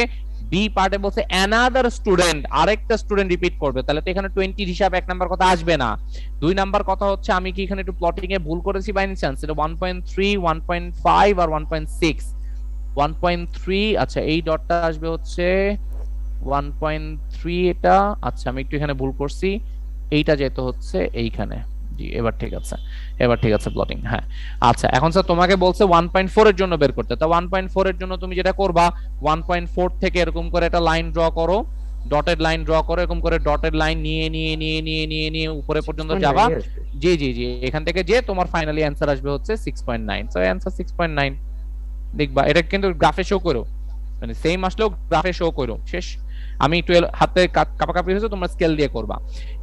বি পার্টে বলছে অ্যানাদার স্টুডেন্ট, আরেকটা স্টুডেন্ট রিপিট করবে, তাহলে তো এখানে 20 হিসাব এক নাম্বার কথা আসবে না। দুই নাম্বার কথা হচ্ছে আমি কি এখানে একটু প্লটিং এ ভুল করেছি বাই এনি চান্স? এটা 1.3, 1.5 আর 1.6। 1.3, আচ্ছা এই ডটটা আসবে হচ্ছে 1.3 এটা, আচ্ছা আমি একটু এখানে ভুল করছি, এইটা যেতে হচ্ছে এইখানে। জি এবার ঠিক আছে, এবার ঠিক আছে প্লটিং, হ্যাঁ। আচ্ছা এখন স্যার তোমাকে বলছে 1.4 এর জন্য বের করতে, তা 1.4 এর জন্য তুমি যেটা করবা 1.4 থেকে এরকম করে একটা লাইন ড্র করো, ডটেড লাইন ড্র করো, এরকম করে ডটেড লাইন নিয়ে নিয়ে নিয়ে নিয়ে নিয়ে নিয়ে উপরে পর্যন্ত যাবা। জি জি জি, এখান থেকে যে তোমার ফাইনালি অ্যানসার আসবে হচ্ছে 6.9। সো অ্যানসার 6.9 দেখবা। এটা কিন্তু গ্রাফে শো করো, মানে সেম আসলেও গ্রাফে শো করো। শেষ, আমি একটু হাতে কাপাকাপি হয়েছে, তোমরা স্কেল দিয়ে করবা।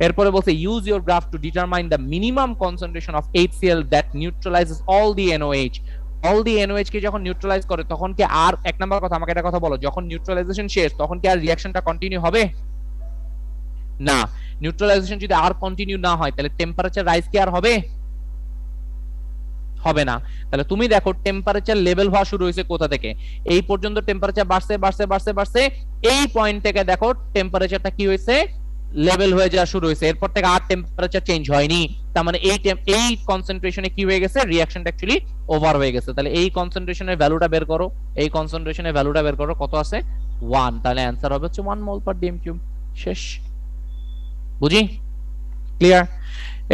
এরপরে বলছে use your graph to determine the minimum concentration of HCl that neutralizes all the NOH। All the NOH কে যখন নিউট্রালাইজ করে তখন কি আর, এক নাম্বার কথা আমাকে একটা কথা বলো, যখন নিউট্রালাইজেশন শেষ তখন কি আর রিঅ্যাকশনটা কন্টিনিউ হবে না? নিউট্রালাইজেশন যদি আর কন্টিনিউ না হয় তাহলে টেম্পারেচার রাইজ কি আর হবে? হবে না। তাহলে তুমি দেখো টেম্পারেচার লেভেল হওয়া শুরু হয়েছে কোথা থেকে, এই পর্যন্ত টেম্পারেচার বাড়ছে বাড়ছে বাড়ছে বাড়ছে, এই পয়েন্ট থেকে দেখো টেম্পারেচারটা কি হয়েছে, লেভেল হয়ে যাওয়া শুরু হয়েছে। এরপর থেকে আর টেম্পারেচার চেঞ্জ হয়নি, তার মানে এই কনসেন্ট্রেশনে কি হয়ে গেছে, রিঅ্যাকশনটা অ্যাকচুয়ালি ওভার হয়ে গেছে। তাহলে এই কনসেন্ট্রেশনের ভ্যালুটা বের করো, এই কনসেন্ট্রেশনের ভ্যালুটা বের করো, কত আছে? 1। তাহলে অ্যানসার হবে হচ্ছে 1 মোল পার ডিএম কিউব। শেষ, বুঝি? ক্লিয়ার?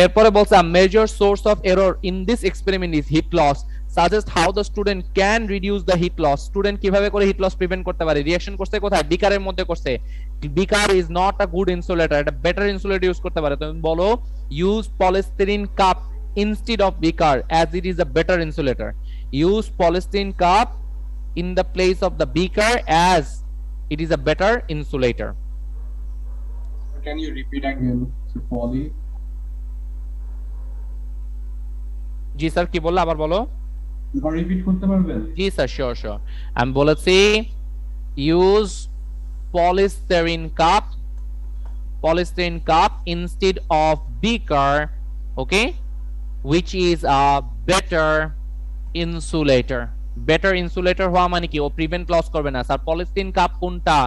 এরপরে বলছে a major source of error in this experiment is heat loss. Suggest how the student can reduce the heat loss. Student কিভাবে করে হিট লস প্রিভেন্ট করতে পারে? রিঅ্যাকশন করতে কোথায়? বিকারের মধ্যে করতে। Beaker is not a good insulator, এটা বেটার ইনসুলেটর ইউজ করতে পারে। তুমি বলো use polystyrene cup instead of beaker as it is a better insulator. Use polystyrene cup in the place of the beaker as it is a better insulator. Can you repeat again? So, poly. G sir কি বললা, আবার বলো। Repeat করতে পারবেন? জি sir, sure sure. আমি বলেছি use polystyrene cup instead of beaker, okay, which is a better insulator. better insulator হওয়া মানে কি, ও প্রিভেন্ট লস করবে না। স্যার পলিস্টিরিন কাপ কোনটা?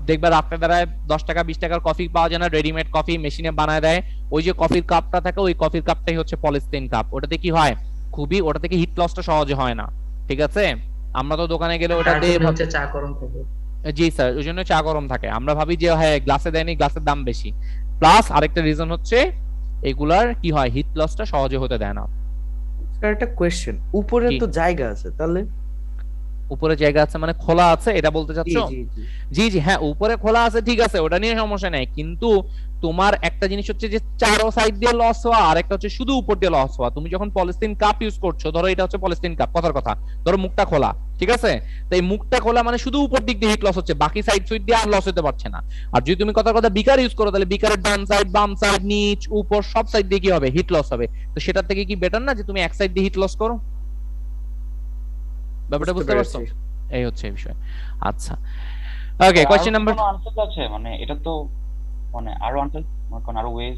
দেখবে রাস্তায় দাঁড়ায় 10 টাকা 20 টাকার কফি পাওয়া যায় না, রেডিমেড কফি মেশিনে বানায় দেয়, ওই যে কফির কাপটা থাকে ওই কফির কাপটাই হচ্ছে পলিস্টিরিন কাপ। ওটাতে কি হয়, খুবই ওটা থেকে হিট লসটা সহজে হয় না, ঠিক আছে? আমরা তো দোকানে গেলে ওটা তার দিয়ে জন্য হচ্ছে চা গরম থাকে। জি স্যার, ওই জন্য চা গরম থাকে, আমরা ভাবি যে হ্যাঁ গ্লাসে দেয়নি, গ্লাসের দাম বেশি। প্লাস আরেকটা রিজন হচ্ছে এগুলার কি হয়, হিট লসটা সহজে হতে দেয় না। স্যার একটা কোয়েশ্চেন, উপরে কি? তো জায়গা আছে তাহলে? উপরে জায়গা আছে মানে খোলা আছে এটা বলতে জি চাচ্ছো? জি জি। জি জি হ্যাঁ, উপরে খোলা আছে, ঠিক আছে, ওটা নিয়ে সমস্যা নাই, কিন্তু তোমার একটা জিনিস হচ্ছে যে চারো সাইড দিয়ে লস হওয়া, আর একটা হচ্ছে শুধু উপর দিয়ে লস হওয়া। তুমি যখন পলিথিন কাপ ইউজ করছো, ধরো এটা হচ্ছে পলিথিন কাপ, কথার কথা, ধরো মুখটা খোলা, ঠিক আছে, তো এই মুখটা খোলা মানে শুধু উপর দিক দিয়ে হিট লস হচ্ছে, বাকি সাইড সুইড দিয়ে আর লস হতে পারছে না। আর যদি তুমি কথার কথা বিকার ইউজ করো, তাহলে বিকারের ডান সাইড, বাম সাইড, নিচ, উপর সব সাইড দিয়ে কি হবে, হিট লস হবে। তো সেটার থেকে কি বেটার না যে তুমি এক সাইড দিয়ে হিট লস করো? ব্যাপারটা বুঝতে পারছো? পেরেছি। এই হচ্ছে এই বিষয়। আচ্ছা, ওকে, কোশ্চেন নাম্বার কোনো আনসার আছে মানে এটা তো মানে আরো আনসার মানে কোন আরো ওয়েজ?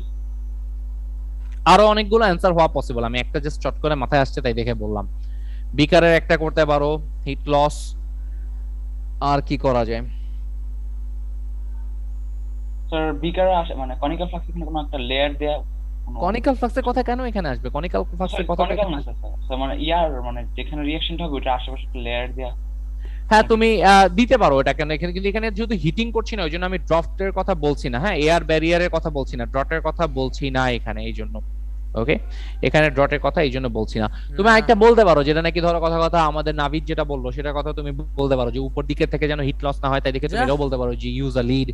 আরো অনেকগুলো অ্যান্সার হওয়া পসিবল, আমি একটা জাস্ট চট করে মাথায় আসছে তাই দেখে বললাম। বিকারের একটা করতে পারো, হিট লস, আর কি করা যায়? স্যার বিকার মানে কনিক্যাল ফ্লাক্স এখানে কোনো একটা লেয়ার দেয়া কনিক্যাল ফ্লাক্সের কথা কেন এখানে আসবে? কনিক্যাল ফ্লাক্সের কথা কনিক্যাল না স্যার মানে ইয়ার মানে যেখানে রিঅ্যাকশনটা হবে ওটা আশেপাশে একটা লেয়ার দেয়া। হ্যাঁ তুমি দিতে পারো এটা, কেন এখানে, কিন্তু এখানে যেহেতু হিটিং করছি না ওই জন্য আমি ড্রফটের কথা বলছি না, হ্যাঁ এয়ার ব্যারিয়ারের কথা বলছি না, ড্রটের কথা বলছি না এখানে, এই জন্য। ওকে, এখানে ড্রটের কথা এই জন্য বলছি না। তুমি আরেকটা বলতে পারো, যেটা নাকি ধরো কথা কথা আমাদের নাভিদ যেটা বললো সেটার কথা তুমি বলতে পারো, যে উপর দিকের থেকে যেন হিট লস না হয়, তাই দেখে তুমি এটাও বলতে পারো যে ইউজ আ লিড,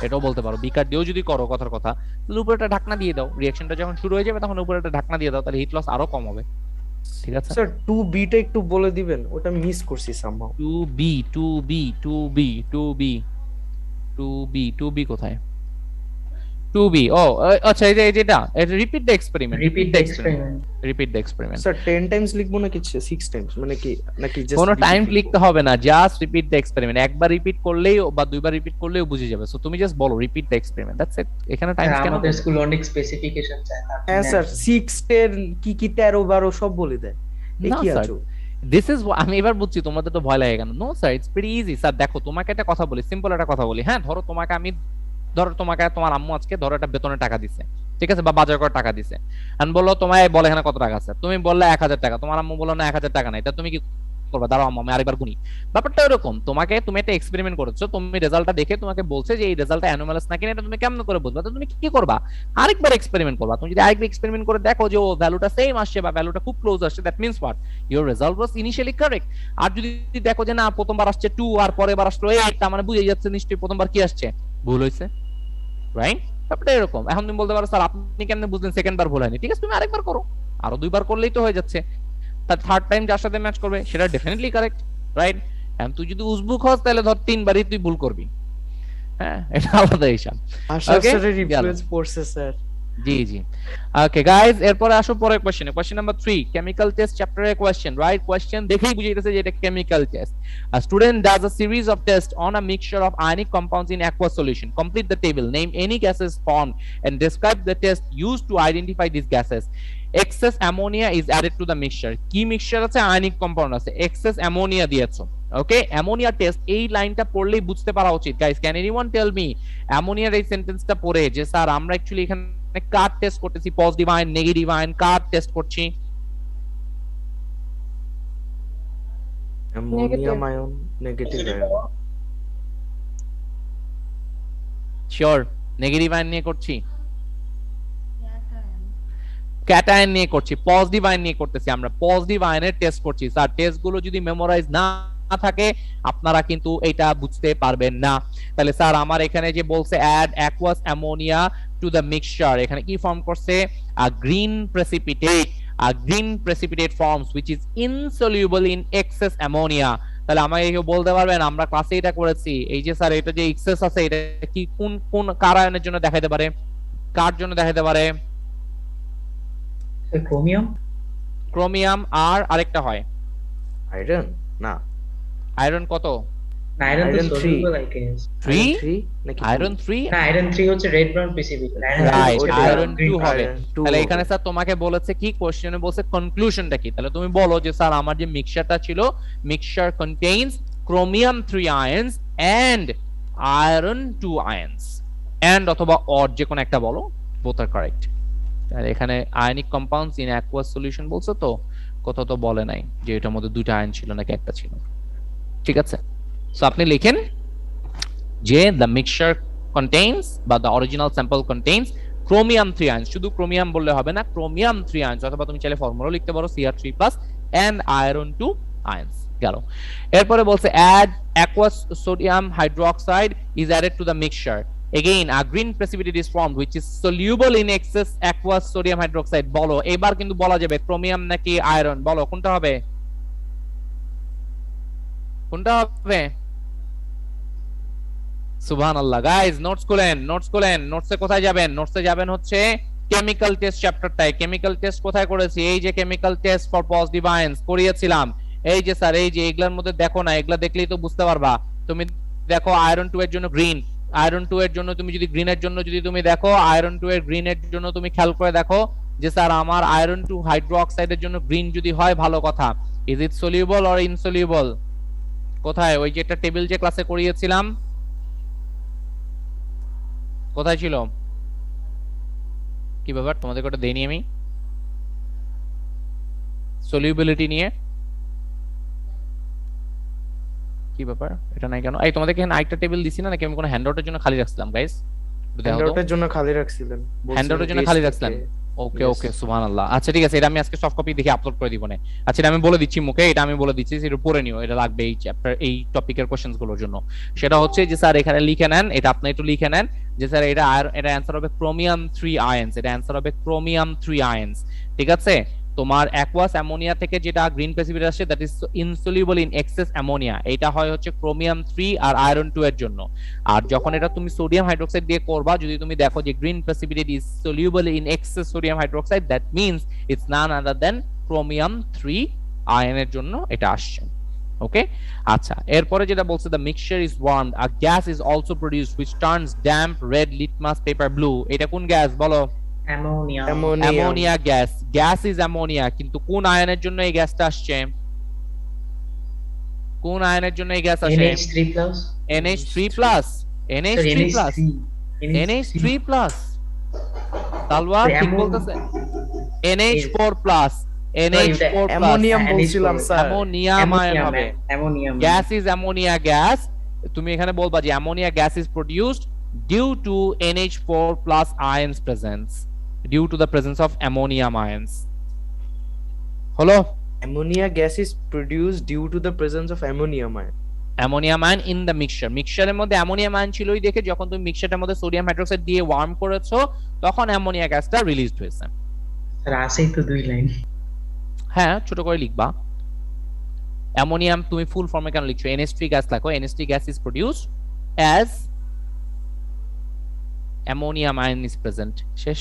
এটাও বলতে পারো। বিকার দিয়েও যদি করো কথার কথা, তাহলে উপরে একটা ঢাকনা দিয়ে দাও, রিঅ্যাকশনটা যখন শুরু হয়ে যাবে তখন উপরে একটা ঢাকনা দিয়ে দাও, তাহলে হিট লস আরো কম হবে, ঠিক আছে? স্যার 2B টা একটু বলে দিবেন, ওটা মিস করছি সামহাউ। 2B কোথায়? 2B, ও আচ্ছা, এই যে যেটা repeat the experiment, repeat the experiment. Repeat the experiment. Sir 10 Times লিখবো নাকি 6 টাইমস, মানে কি নাকি জাস্ট কোনো টাইম লিখতে হবে না, জাস্ট রিপিট দ্য এক্সপেরিমেন্ট, একবার রিপিট করলেই বা দুইবার রিপিট করলেও বুঝে যাবে। সো তুমি জাস্ট বলো repeat the experiment, that's it. এখানে টাইম কেন? আমাদের স্কুল অনেক স্পেসিফিকেশন চায় তার হ্যাঁ জন্য স্যার 6 10 কি কি 13 12 সব বলে দেয়। এ না কি স্যার, আছো? দিস ইজ, আমি এবার বুঝছি তোমাদের তো ভয় লাগে কেন। No sir, it's very easy sir. দেখো তোমাকে একটা কথা বলি, সিম্পল একটা কথা বলি, হ্যাঁ ধরো তোমাকে আমি, ধরো তোমাকে তোমার আম্মু আজকে ধরো একটা বেতনের টাকা দিছে, ঠিক আছে, বা বাজার করার টাকা দিছে, আমি বললো তোমায় বলে এখানে কত টাকা আছে, তুমি বললে 1000 টাকা, তোমার আম্মু বললো না 1000 টাকা নাই, তা তুমি কি করবা? দাঁড়াও আম্মু আমি আরেকবার গুনি। ব্যাপারটা এরকম, তোমাকে, তুমি একটা এক্সপেরিমেন্ট করেছো, তুমি রেজাল্টটা দেখে তোমাকে বলছে যে এই রেজাল্টটা অ্যানোমালাস নাকি না, এটা তুমি কেমন করে বুঝবা? তো তুমি কি করবা? আরেকবার এক্সপেরিমেন্ট করবা। তুমি যদি আরেকবার এক্সপেরিমেন্ট করে দেখো যে ও ভ্যালুটা সেম আসছে বা ভ্যালুটা খুব ক্লোজ আসছে, that means what, your result was initially correct. আর যদি দেখো যে না প্রথমবার আসছে 2 আর পরের বার আসলো 8, তার মানে বুঝে যাচ্ছে নিশ্চয়ই প্রথমবার কি আসছে, ভুল হয়েছে, রাইট? ব্যাপারটা এরকম। এখন তুমি বলতে পারো স্যার আপনি কেমনে বুঝলেন সেকেন্ড বার ভুল হয়নি? ঠিক আছে, তুমি আরেকবার করো, আরো 2বার করলেই তো হয়ে যাচ্ছে। তার থার্ড টাইম যার সাথে ম্যাচ করবে সেটা ডেফিনেটলি কারেক্ট, রাইট? এখন তুই যদি উজবুক হস তাহলে ধর 3বারই তুই ভুল করবি, হ্যাঁ এটা আলাদা হিসাব। আশরাফ Okay, স্যারের গেল। ইনফ্লুয়েন্স পড়ছে স্যার। জি জি, ওকে গাইস, এরপরে আসো পরের কোশ্চেনে। কোশ্চেন নাম্বার 3, কেমিক্যাল টেস্ট চ্যাপ্টারের কোশ্চেন, রাইট? কোশ্চেন দেখেই বুঝে গেছে যে এটা chemical test. A student does a series of tests on a mixture of ionic compounds in aqueous solution. Complete the table. Name any gases formed and describe the test used to identify these gases. Excess ammonia is added to the mixture. কি mixture আছে? Ionic compound আছে, access ammonia দিয়েছো। ওকে, ammonia test, এই লাইনটা পড়লেই বুঝতে পারা উচিত। Guys can anyone tell me অ্যামোনিয়ার এই সেন্টেন্সটা পড়ে যে স্যার আমরা অ্যাকচুয়ালি এখানে কার টেস্ট করতেছি, পজিটিভ আয়ন, নেগেটিভ আয়ন, কার টেস্ট করছি? Ammonium ion, negative ion. Sure negative ion নিয়ে করছি, ক্যাটায়ন নিয়ে করছি, পজিটিভ আয়ন নিয়ে করতেছি, আমরা পজিটিভ আয়নের টেস্ট করছি। স্যার টেস্ট গুলো যদি মেমোরাইজ না থাকে আপনারা কিন্তু এটা বুঝতে পারবেন না। তাহলে স্যার আমার এখানে যে বলছে add aqueous ammonia to the mixture, এখানে কি ফর্ম করছে? A green precipitate, a green precipitate forms which is insoluble in excess ammonia. তাহলে আমাকে কেউ বলতে পারবেন, আমরা ক্লাসে এটা করেছি, এই যে স্যার এটা যে এক্সেস আছে এটা কি কোন কোন কার আয়নের জন্য দেখাইতে পারে, কার জন্য দেখাইতে পারে? ক্রোমিয়াম। ক্রোমিয়াম, আর আরেকটা হয় আয়রন না, আয়রন। কত? আয়রন তো Iron three. Soluble I guess. 3, 3 নাকি আয়রন 3, না আয়রন 3 হচ্ছে রেড ব্রাউন প্রেসিপিটেট। রাইট, ওইটা আয়রন 2 green হবে। iron two তাহলে হবে। এখানে স্যার তোমাকে বলেছে কি, কোশ্চেনে বলছে কনক্লুশনটা কি? তাহলে তুমি বলো যে স্যার আমার যে মিক্সচারটা ছিল, mixture contains chromium 3 ions and iron 2 ions, and অথবা অর যে কোনো একটা বলো, both are correct। তাহলে এখানে ionic compounds in aqueous solution বলছো তো, কোথাও তো বলে নাই যে এটার মধ্যে দুইটা আয়ন ছিল নাকি একটা ছিল। ঠিক আছে, সো আপনি লিখেন যে the mixture contains বা the original sample contains chromium 3 ions, শুধু chromium বললে হবে না, chromium 3 ions, অথবা তুমি চাইলে ফর্মুলা লিখতে পারো Cr3+ and iron 2 ions গেল। এরপরে বলছে add aqueous sodium hydroxide is added to the mixture, again a green precipitate is formed which is soluble in excess aqueous sodium hydroxide। বলো এবার কিন্তু বলা যাবে chromium নাকি iron, বলো কোনটা হবে, কোনটা হবে? সুবহানাল্লাহ গাইস, নোটস খুলেন, নোটসে কোথায় যাবেন? নোটসে যাবেন হচ্ছে কেমিক্যাল টেস্ট চ্যাপ্টারটায়। কেমিক্যাল টেস্ট কোথায় করেছি? এই যে কেমিক্যাল টেস্ট ফর পজিটিভ আয়ন্স করিয়েছিলাম। এই যে স্যার, এই যে এগুলার মধ্যে দেখো না, এগুলা দেখলেই তো বুঝতে পারবা। তুমি দেখো আয়রন 2 এর জন্য গ্রিন, আয়রন 2 এর জন্য তুমি যদি গ্রিনের জন্য যদি তুমি দেখো, আয়রন 2 এর গ্রিনের জন্য তুমি খেয়াল করে দেখো যে স্যার আমার আয়রন 2 হাইড্রোক্সাইডের জন্য গ্রিন যদি হয় ভালো কথা, is it soluble or insoluble? কোথায় ওই যে একটা টেবিল যে ক্লাসে করিয়েছিলাম, কোথায় ছিল? কি ব্যাপার, তোমাদের কোটা দেইনি আমি সলিউবিলিটি নিয়ে? কি ব্যাপার, এটা নাই কেন? এই তোমাদেরকে এখানে আরেকটা টেবিল দিছি না, নাকি আমি কোনো হ্যান্ডআউটের জন্য খালি রাখছিলাম গাইস? হ্যান্ডআউটের জন্য খালি রাখছিলেন, হ্যান্ডআউটের জন্য খালি রাখছিলাম। ওকে ওকে, সুবহানাল্লাহ। আচ্ছা ঠিক আছে, এটা আমি আজকে সফট কপি দেখে আপলোড করে দিব না। আচ্ছা এটা আমি বলে দিচ্ছি মুখে, এটা আমি বলে দিচ্ছি, এটা পড়ে নিও, এটা লাগবে এই চ্যাপ্টার এই টপিকের কোশ্চেনস গুলোর জন্য। সেটা হচ্ছে যে স্যার এখানে লিখে নেন, এটা আপনি একটু লিখে নেন যে স্যার এটা অ্যানসার হবে ক্রোমিয়াম 3 আয়ন্স, এটা অ্যানসার হবে ক্রোমিয়াম 3 আয়ন্স। ঠিক আছে, তোমার অ্যাকুয়াস অ্যামোনিয়া থেকে যেটা গ্রিন প্রেসিপিটেট আসছে that is insoluble in excess ammonia, এটা হয় হচ্ছে ক্রোমিয়াম 3 আর আয়রন 2 এর জন্য। আর যখন এটা তুমি সোডিয়াম হাইড্রোক্সাইড দিয়ে করবা, যদি তুমি দেখো যে green precipitate is soluble in excess sodium hydroxide, that means it's none other than chromium 3 আয়নের জন্য এটা আসছে। ওকে, আচ্ছা এরপরে যেটা বলছে the mixture is warmed, a gas is also produced which turns damp red litmus paper blue. এটা কোন গ্যাস বলো? Ammonia. Ammonia gas, gas is ammonia, কিন্তু কোন আয়নের জন্য এই গ্যাসটা আসছে? কোন আয়নের জন্য এই গ্যাস আসে? NH3+। NH3+, NH3+, NH3+, তালওয়ার ঠিক বলতেছে, NH4+, NH4+, অ্যামোনিয়াম বলছিলাম স্যার, অ্যামোনিয়াম আয়ন হবে। Ammonium gas is ammonia gas, তুমি এখানে বলবা যে ammonia gas is produced due to NH4+ ions presence, due to the presence of ammonium ions. হলো? ammonia gas is produced due to the presence of ammonium ion. Ammonium ion in the mixture, মিক্সচারের মধ্যে ammonium ion ছিলই দেখে যখন তুমি মিক্সচারটার মধ্যে sodium hydroxide দিয়ে worm করেছো তখন অ্যামোনিয়া গ্যাসটা রিলিজড হয়েছে। স্যার আছেই তো 2 লাইন। হ্যাঁ ছোট করে লিখবা। অ্যামোনিয়াম তুমি ফুল ফর্মে কেন লিখছো? NH3 গ্যাস লেখো, NH3 gas is produced as ammonium ion is present. শেষ।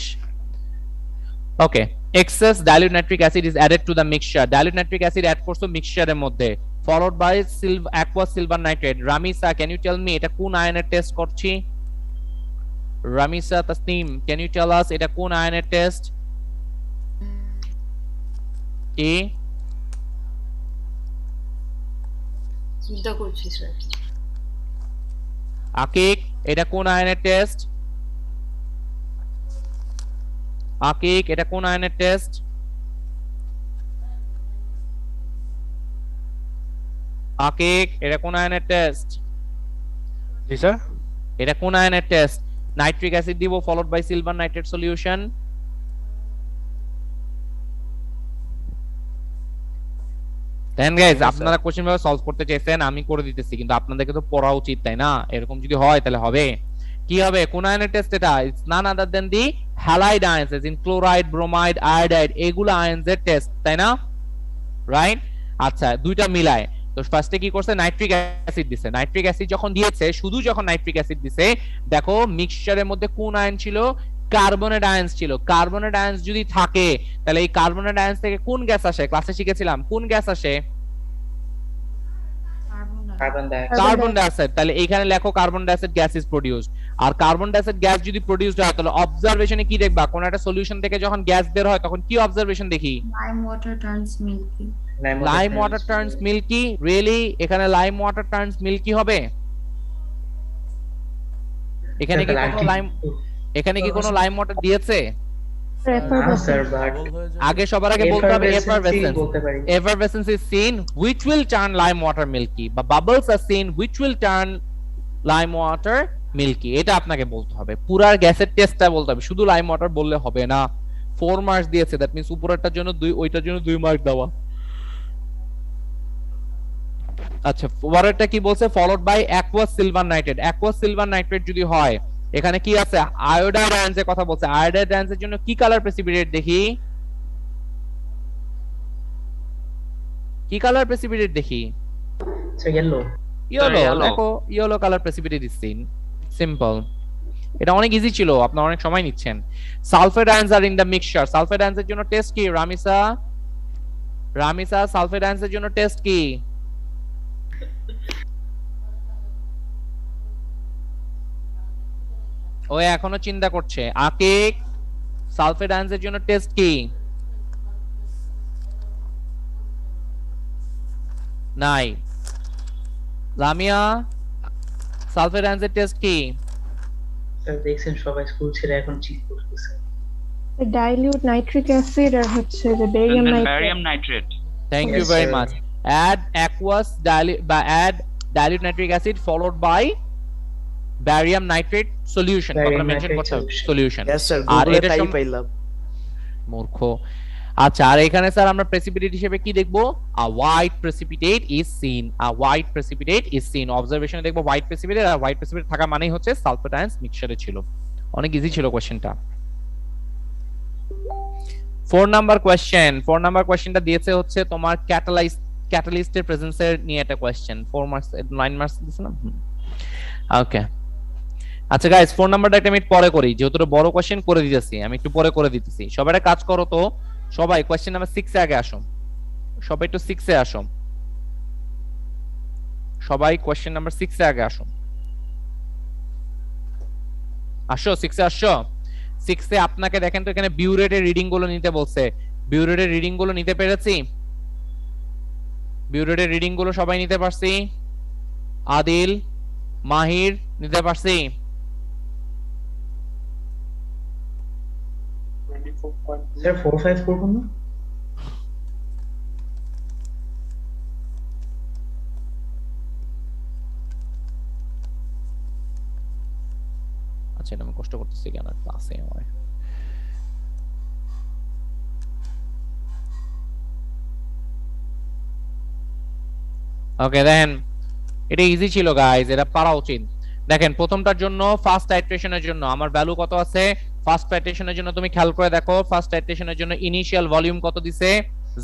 ওকে, excess dilute nitric acid is added to the mixture, dilute nitric acid add করছো মিক্সচারের মধ্যে, followed by aqueous silver nitrate. Ramisa can you tell me এটা কোন আয়নের test করছি? Ramisa Tasnim can you tell us এটা কোন আয়নের টেস্ট? কি চিন্তা করছি স্যার। আকিক এটা কোন আয়নের টেস্ট? আকিক এটা কোন আয়নের টেস্ট? আকিক এটা কোন আয়নের টেস্ট? জি স্যার, এটা কোন আয়নের টেস্ট? নাইট্রিক অ্যাসিড দিব followed by silver nitrate solution. Then guys আপনারা কোশ্চেন ভাবে সলভ করতে চাইছেন, আমি করে দিতেছি, কিন্তু আপনাদেরকে তো পড়া উচিত তাই না? এরকম যদি হয় তাহলে হবে কি হবে? কোন আয়নের টেস্ট এটা? It's none other than the halide ions in chloride, bromide, iodide, এগুলো আয়ন্সের টেস্ট তাই না? রাইট। আচ্ছা দুইটা মিলায় তো ফার্স্টে কি করছে? নাইট্রিক অ্যাসিড দিছে। নাইট্রিক অ্যাসিড যখন দিয়েছে, শুধু যখন নাইট্রিক অ্যাসিড দিছে, দেখো মিক্সচারের মধ্যে কোন আয়ন ছিল? কার্বনেট আয়ন্স ছিল। কার্বনেট আয়ন্স যদি থাকে তাহলে এই কার্বনেট আয়ন্স থেকে কোন গ্যাস আসে? ক্লাসে শিখেছিলাম কোন গ্যাস আসে? Carbon dioxide. তাহলে এখানে লেখো carbon dioxide gas is produced. আর কার্বন ডাইঅক্সাইড গ্যাস যদি প্রোডিউসড হয় তাহলে অবজারভেশনে কি দেখবা? কোন একটা সলিউশন থেকে যখন গ্যাস বের হয় তখন কি অবজারভেশন দেখি? Lime water turns milky. Lime water turns milky. Really এখানে লাইম ওয়াটার টার্নস মিল্কি হবে? এখানে কি কোনো লাইম ওয়াটার দিয়েছে? না স্যার বাট ডাবল হয়ে যায় আগে সবার আগে বলতে হবে effervescence বলতে পারি effervescence is seen which will turn lime water milky বা bubbles are seen which will turn lime water milky এটা আপনাকে বলতে হবে পুরার গ্যাসের টেস্টটা বলতে হবে শুধু লাইম ওয়াটার বললে হবে না 4 মার্কস দিয়েছে দ্যাট মিন্স উপরেরটার জন্য 2 ওইটার জন্য 2 মার্ক দেওয়া আচ্ছা পরেরটা কি বলছে followed by aqueous silver nitrate যদি হয় এখানে কি আছে আয়োডাইড আয়নসের কথা বলছে আয়োডাইড আয়নসের জন্য কি কালার প্রেসিপিটেট দেখি স্যার ইয়েলো ইয়েলো দেখো yellow colour precipitate is seen simple এটা অনেক ইজি ছিল আপনারা অনেক সময় নিচ্ছেন sulphate ions are in the mixture sulphate আয়নসের জন্য টেস্ট কি রামিসা সালফেট আয়নসের জন্য টেস্ট কি ও এখনো চিন্তা করছে আকিক সালফেট আয়নসের জন্য টেস্ট কি নাই লামিয়া সালফেট আয়নসের টেস্ট কি স্যার দেখছেন সবাই স্কুল ছেড়ে এখন চিট করতেছে dilute nitric acid আর হচ্ছে যে barium nitrate barium nitrate. Thank you Yes, very sir. much. Add aqueous dilute nitric acid followed by barium nitrate solution. Barium কথাটা মেনশন nitrate করতে হবে solution. solution. यस सर আর গুগলে এটা তাই সম- পাইলাম মূর্খ আচ্ছা আর এখানে স্যার আমরা প্রেসিপিটেট হিসেবে কি দেখবো a white precipitate is seen অবজারভেশনে দেখবো white precipitate আর white precipitate থাকা মানেই হচ্ছে সালফেট আয়নস মিক্সচারে ছিল অনেক ইজি ছিল কোশ্চেনটা 4 নাম্বার কোশ্চেনটা দিয়েছে হচ্ছে তোমার ক্যাটালিস্টের প্রেজেন্সের নিয়ে একটা কোশ্চেন 4 মার্কস 9 মার্কস দিছে না ওকে আচ্ছা গাইস 4 নাম্বারটা একটা মিনিট পরে করি যেহেতু এটা বড় কোশ্চেন করে দিতেছি আমি একটু পরে করে দিতেছি সবাই একটা কাজ করো তো সবাই কোশ্চেন নাম্বার 6 এ আগে আসো সবাই একটু 6 এ আসো সবাই কোশ্চেন নাম্বার 6 এ আগে আসো 6 এ আসো 6 এ আপনাকে দেখেন তো এখানে বিউরেটের রিডিং গুলো নিতে বলছে বিউরেটের রিডিং গুলো নিতে পেরেছি বিউরেটের রিডিং গুলো সবাই নিতে পারছি আদিল মাহির নিতে পারছি 24.0. স্যার 4-5 করব না আচ্ছা এটা আমি কষ্ট করতেছি কেন ক্লাসে আমার ওকে দেন এটা ইজি ছিল গাইস এটা পারা উচিত দেখেন প্রথমটার জন্য ফার্স্ট টাইট্রেশনের জন্য আমার ভ্যালু কত আছে ফার্স্ট টাইট্রেশনের জন্য তুমি খেয়াল করে দেখো ফার্স্ট টাইট্রেশনের জন্য ইনিশিয়াল ভলিউম কত দিছে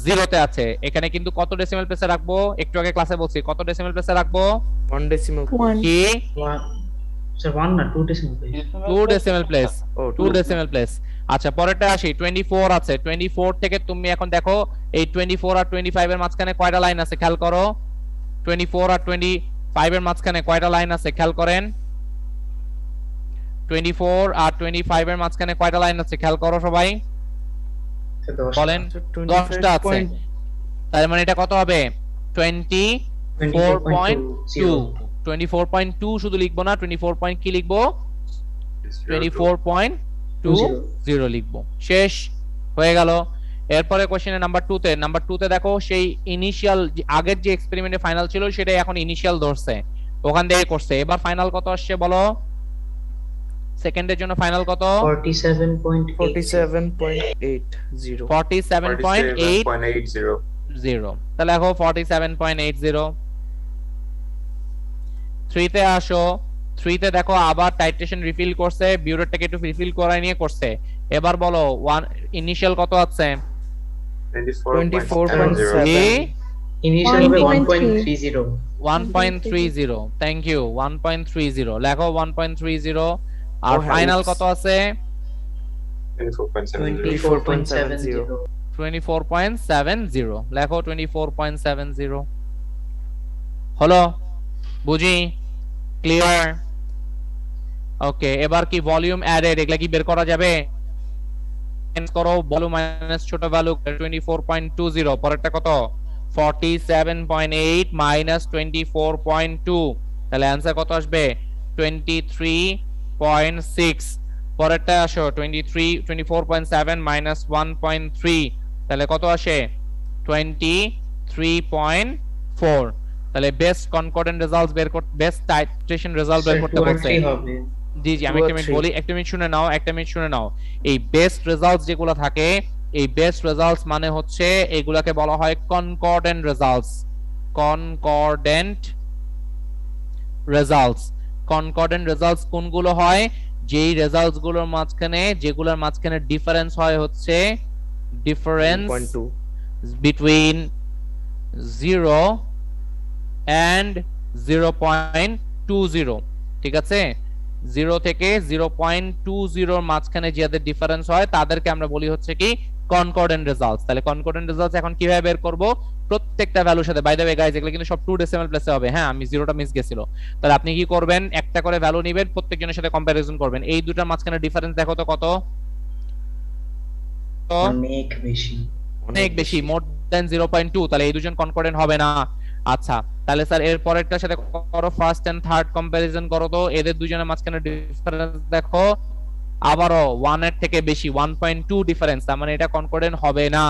0 তে আছে এখানে কিন্তু কত ডেসিমাল প্লেসে রাখবো একটু আগে ক্লাসে বলছি কত ডেসিমাল প্লেসে রাখবো 1 ডেসিমাল 1 কি স্যার 1 না 2 ডেসিমাল প্লেস 2 ডেসিমাল প্লেস ও 2 ডেসিমাল প্লেস আচ্ছা পরেরটা আসি 24 আছে 24 থেকে তুমি এখন দেখো এই 24 আর 25 এর মাঝখানে কয়টা লাইন আছে খেয়াল করো 24 আর 25 এর মাঝখানে কয়টা লাইন আছে খেয়াল করেন 24 আর 25 এর মাঝখানে কয়টা লাইন আছে খেয়াল করো সবাই বলেন 10টা আছে তার মানে এটা কত হবে 24.2 24.2 শুধু লিখবো না 24 পয়েন্ট কি লিখবো 24.20 লিখবো শেষ হয়ে গেল এরপরে কোশ্চেনে নাম্বার 2 তে দেখো সেই ইনিশিয়াল আগের যে এক্সপেরিমেন্টে ফাইনাল ছিল সেটাই এখন ইনিশিয়াল ধরছে ওখান থেকে করছে এবার ফাইনাল কত আসছে বলো সেকেন্ডের জন্য ফাইনাল কত 47.80 47.80 তাহলে দেখো 47.80 3 তে আসো 3 তে দেখো আবার টাইট্রেশন রিফিল করছে বিউরেটটাকে একটু রিফিল করাই নিয়ে করছে এবার বলো ইনিশিয়াল কত আছে 24.7 ইনিশিয়াল 1.30 1.30 থ্যাংক ইউ 1.30 লেখো 1.30 আর Oh, ফাইনাল helps. কত আছে 24.70 24.70 লেখো 24.70 হলো বুঝি ক্লিয়ার ওকে এবার কি ভলিউম অ্যাডেড এগুলা কি বের করা যাবে করো ভলিউম মাইনাস ছোট ভ্যালু 24.20 পরেরটা কত 47.8 মাইনাস 24.2 তাহলে অ্যানসার কত আসবে 23.6 পরেরটা আসো 24.7 মাইনাস 1.3, তাহলে কত আসে 23.4। তাহলে বেস্ট কনকর্ডেন্ট রেজাল্টস বের করতে, বেস্ট টাইট্রেশন রেজাল্ট বের করতে বলছে। হবে জি জি, আমি একটা মিনিট বলি, একটা মিনিট শুনে নাও, একটা মিনিট শুনে নাও। এই বেস্ট রেজাল্টস যেগুলো থাকে, এই বেস্ট রেজাল্টস মানে হচ্ছে এগুলাকে বলা হয় কনকর্ডেন্ট রেজাল্টস। কনকর্ডেন্ট রেজাল্টস, কনকর্ডেন্ট রেজাল্টস কোনগুলো হয়? যেই রেজাল্টস গুলোর মাঝখানে, যেগুলোর মাঝখানে ডিফারেন্স হয় হচ্ছে ডিফারেন্স 1.2 between 0 and 0.20, ঠিক আছে? 0 থেকে 0.20 এর মাঝখানে যাদের ডিফারেন্স হয় তাদেরকে আমরা বলি হচ্ছে কি কনকর্ডেন্ট রেজাল্টস। তাহলে কনকর্ডেন্ট রেজাল্টস এখন কিভাবে বের করব? প্রত্যেকটা ভ্যালুর সাথে, বাই দ্য ওয়ে গাইস এগুলো কিন্তু সব 2 ডেসিমাল প্লেসে হবে, হ্যাঁ আমি জিরোটা মিস গেছিল। তাহলে আপনি কি করবেন, একটা করে ভ্যালু নেবেন, প্রত্যেকজনের সাথে কম্পারিজন করবেন। এই দুটার মাঝখানে ডিফারেন্স দেখো তো কত? অনেক বেশি, অনেক বেশি, মোর দেন 0.2। তাহলে এই দুজন কনকর্ডেন্ট হবে না। আচ্ছা, তাহলে স্যার এর পরেরটার সাথে করো, ফার্স্ট এন্ড থার্ড কম্পারিজন করো তো, এদের দুজনের মাঝখানে ডিফারেন্স দেখো আবারও 1 এর থেকে বেশি, 1.2 ডিফারেন্স, তার মানে এটা কনকর্ডেন্ট হবে না।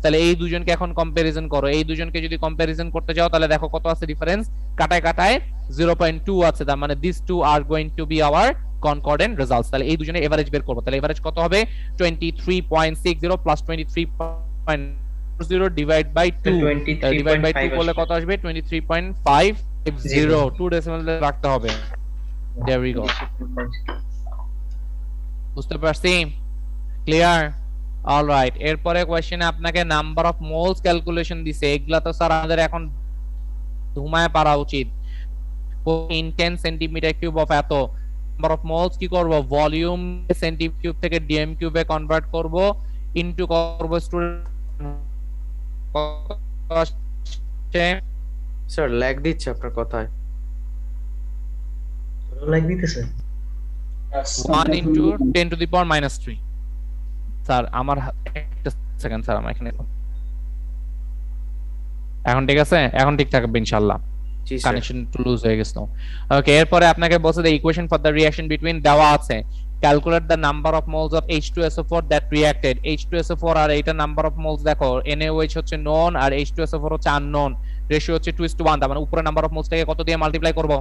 তাহলে এই দুজনকে এখন কম্পারিজন করো, এই দুজনকে যদি কম্পারিজন করতে যাও তাহলে দেখো কত আছে ডিফারেন্স, কাটায় কাটায় 0.2 আছে, তার মানে this two are going to be our concordant results. তাহলে এই দুজনের এভারেজ বের করব, তাহলে এভারেজ কত হবে 23.60 plus 23.0 divide by 2, divide by 2 করলে কত আসবে 23.50, 2 ডেসিমাল রাখতে হবে। দেয়ার উই গো, বুঝতে পারছি? ক্লিয়ার? অলরাইট, এরপরে কোশ্চেনে আপনাকে নাম্বার অফ মোলস ক্যালকুলেশন দিছে, এগুলা তো স্যার আমাদের এখন ধুমায় পারা উচিত। ইন 10 সেন্টিমিটার কিউব অফ এত নাম্বার অফ মোলস কি করব, ভলিউম সেন্টিমিটার কিউব থেকে ডিএম কিউবে কনভার্ট করব, ইনটু করব স্টুডেন্ট। স্যার ল্যাগ দিচ্ছে আপনার কথায়। লাইক দিতেছে 1 into 10 to the power minus 3। Sir আমার একটা সেকেন্ড স্যার, আমার এখানে এখন ঠিক আছে, এখন ঠিক থাকবে ইনশাআল্লাহ। জি স্যার। কানেকশন একটু লুজ হয়ে গেছিল। ওকে, এরপরে আপনাকে বলছে the equation for the reaction between দেওয়া আছে, calculate the number of moles of H2SO4 that reacted. H2SO4 আর এইটা নাম্বার অফ মোলস দেখো, NaOH হচ্ছে নন আর H2SO4 হচ্ছে আননোন, রেশিও হচ্ছে 2:1, তার মানে উপরে নাম্বার অফ মোলসটাকে কত দিয়ে মাল্টিপ্লাই করব?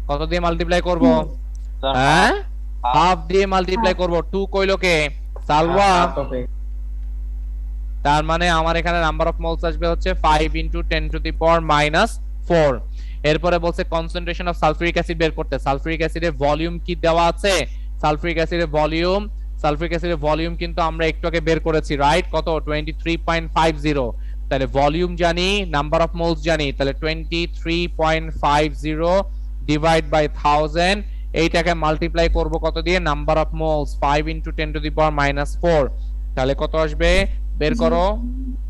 কত দিয়ে মাল্টিপ্লাই করব? হ্যাঁ, হাফ দিয়ে মাল্টিপ্লাই করব। 2 কইলো কে? সালওয়া। তার মানে আমার এখানে নাম্বার অফ মোলস আসবে হচ্ছে 5 into 10 to the power minus 4। এরপরে বলছে কনসেন্ট্রেশন অফ সালফিউরিক অ্যাসিড বের করতে। সালফিউরিক অ্যাসিডের ভলিউম কি দেওয়া আছে? সালফিউরিক অ্যাসিডের ভলিউম কিন্তু আমরা একটু আগে বের করেছি, রাইট? কত? 23.50। তাহলে ভলিউম জানি, নাম্বার অফ মোলস জানি, তাহলে 23.50 ডিভাইড বাই 1000, এইটাকে মাল্টিপ্লাই করব কত দিয়ে? Number of moles 5 into 10 to the power minus 4, তাহলে কত আসবে বের করো।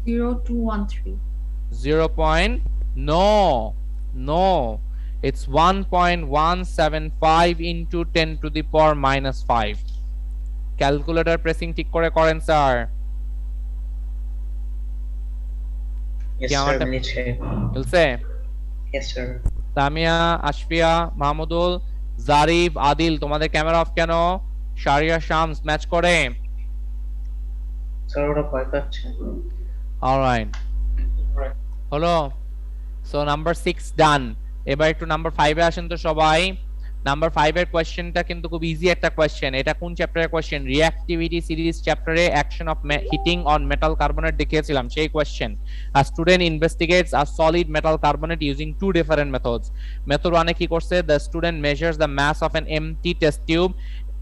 0213 No, it's 1.175 into 10 to the power minus 5। Calculator pressing ঠিক করে করেন স্যার। Yes, কি sir, আমারটা মিলেছে। বলছে? Yes, sir. সামিয়া, আশফিয়া, মাহমুদুল, জারিফ, আদিল, তোমাদের ক্যামেরা অফ কেন? শারিয়া, শামস ম্যাচ করে? Sir, ওরা ভয় পাচ্ছে। অলরাইট, হলো। সো নাম্বার 6 ডান। এবার একটু নাম্বার 5 এ আসেন তো সবাই। নাম্বার 5 এর কোশ্চেনটা কিন্তু খুব ইজি একটা কোশ্চেন। এটা কোন চ্যাপ্টারের কোশ্চেন? রিঅ্যাক্টিভিটি সিরিজ চ্যাপ্টারে action of heating on metal carbonate দেখিয়েছিলাম সেই question. A student investigates a solid metal carbonate using two different methods. Method 1 এ কি করছে? The student measures the mass of an empty test tube,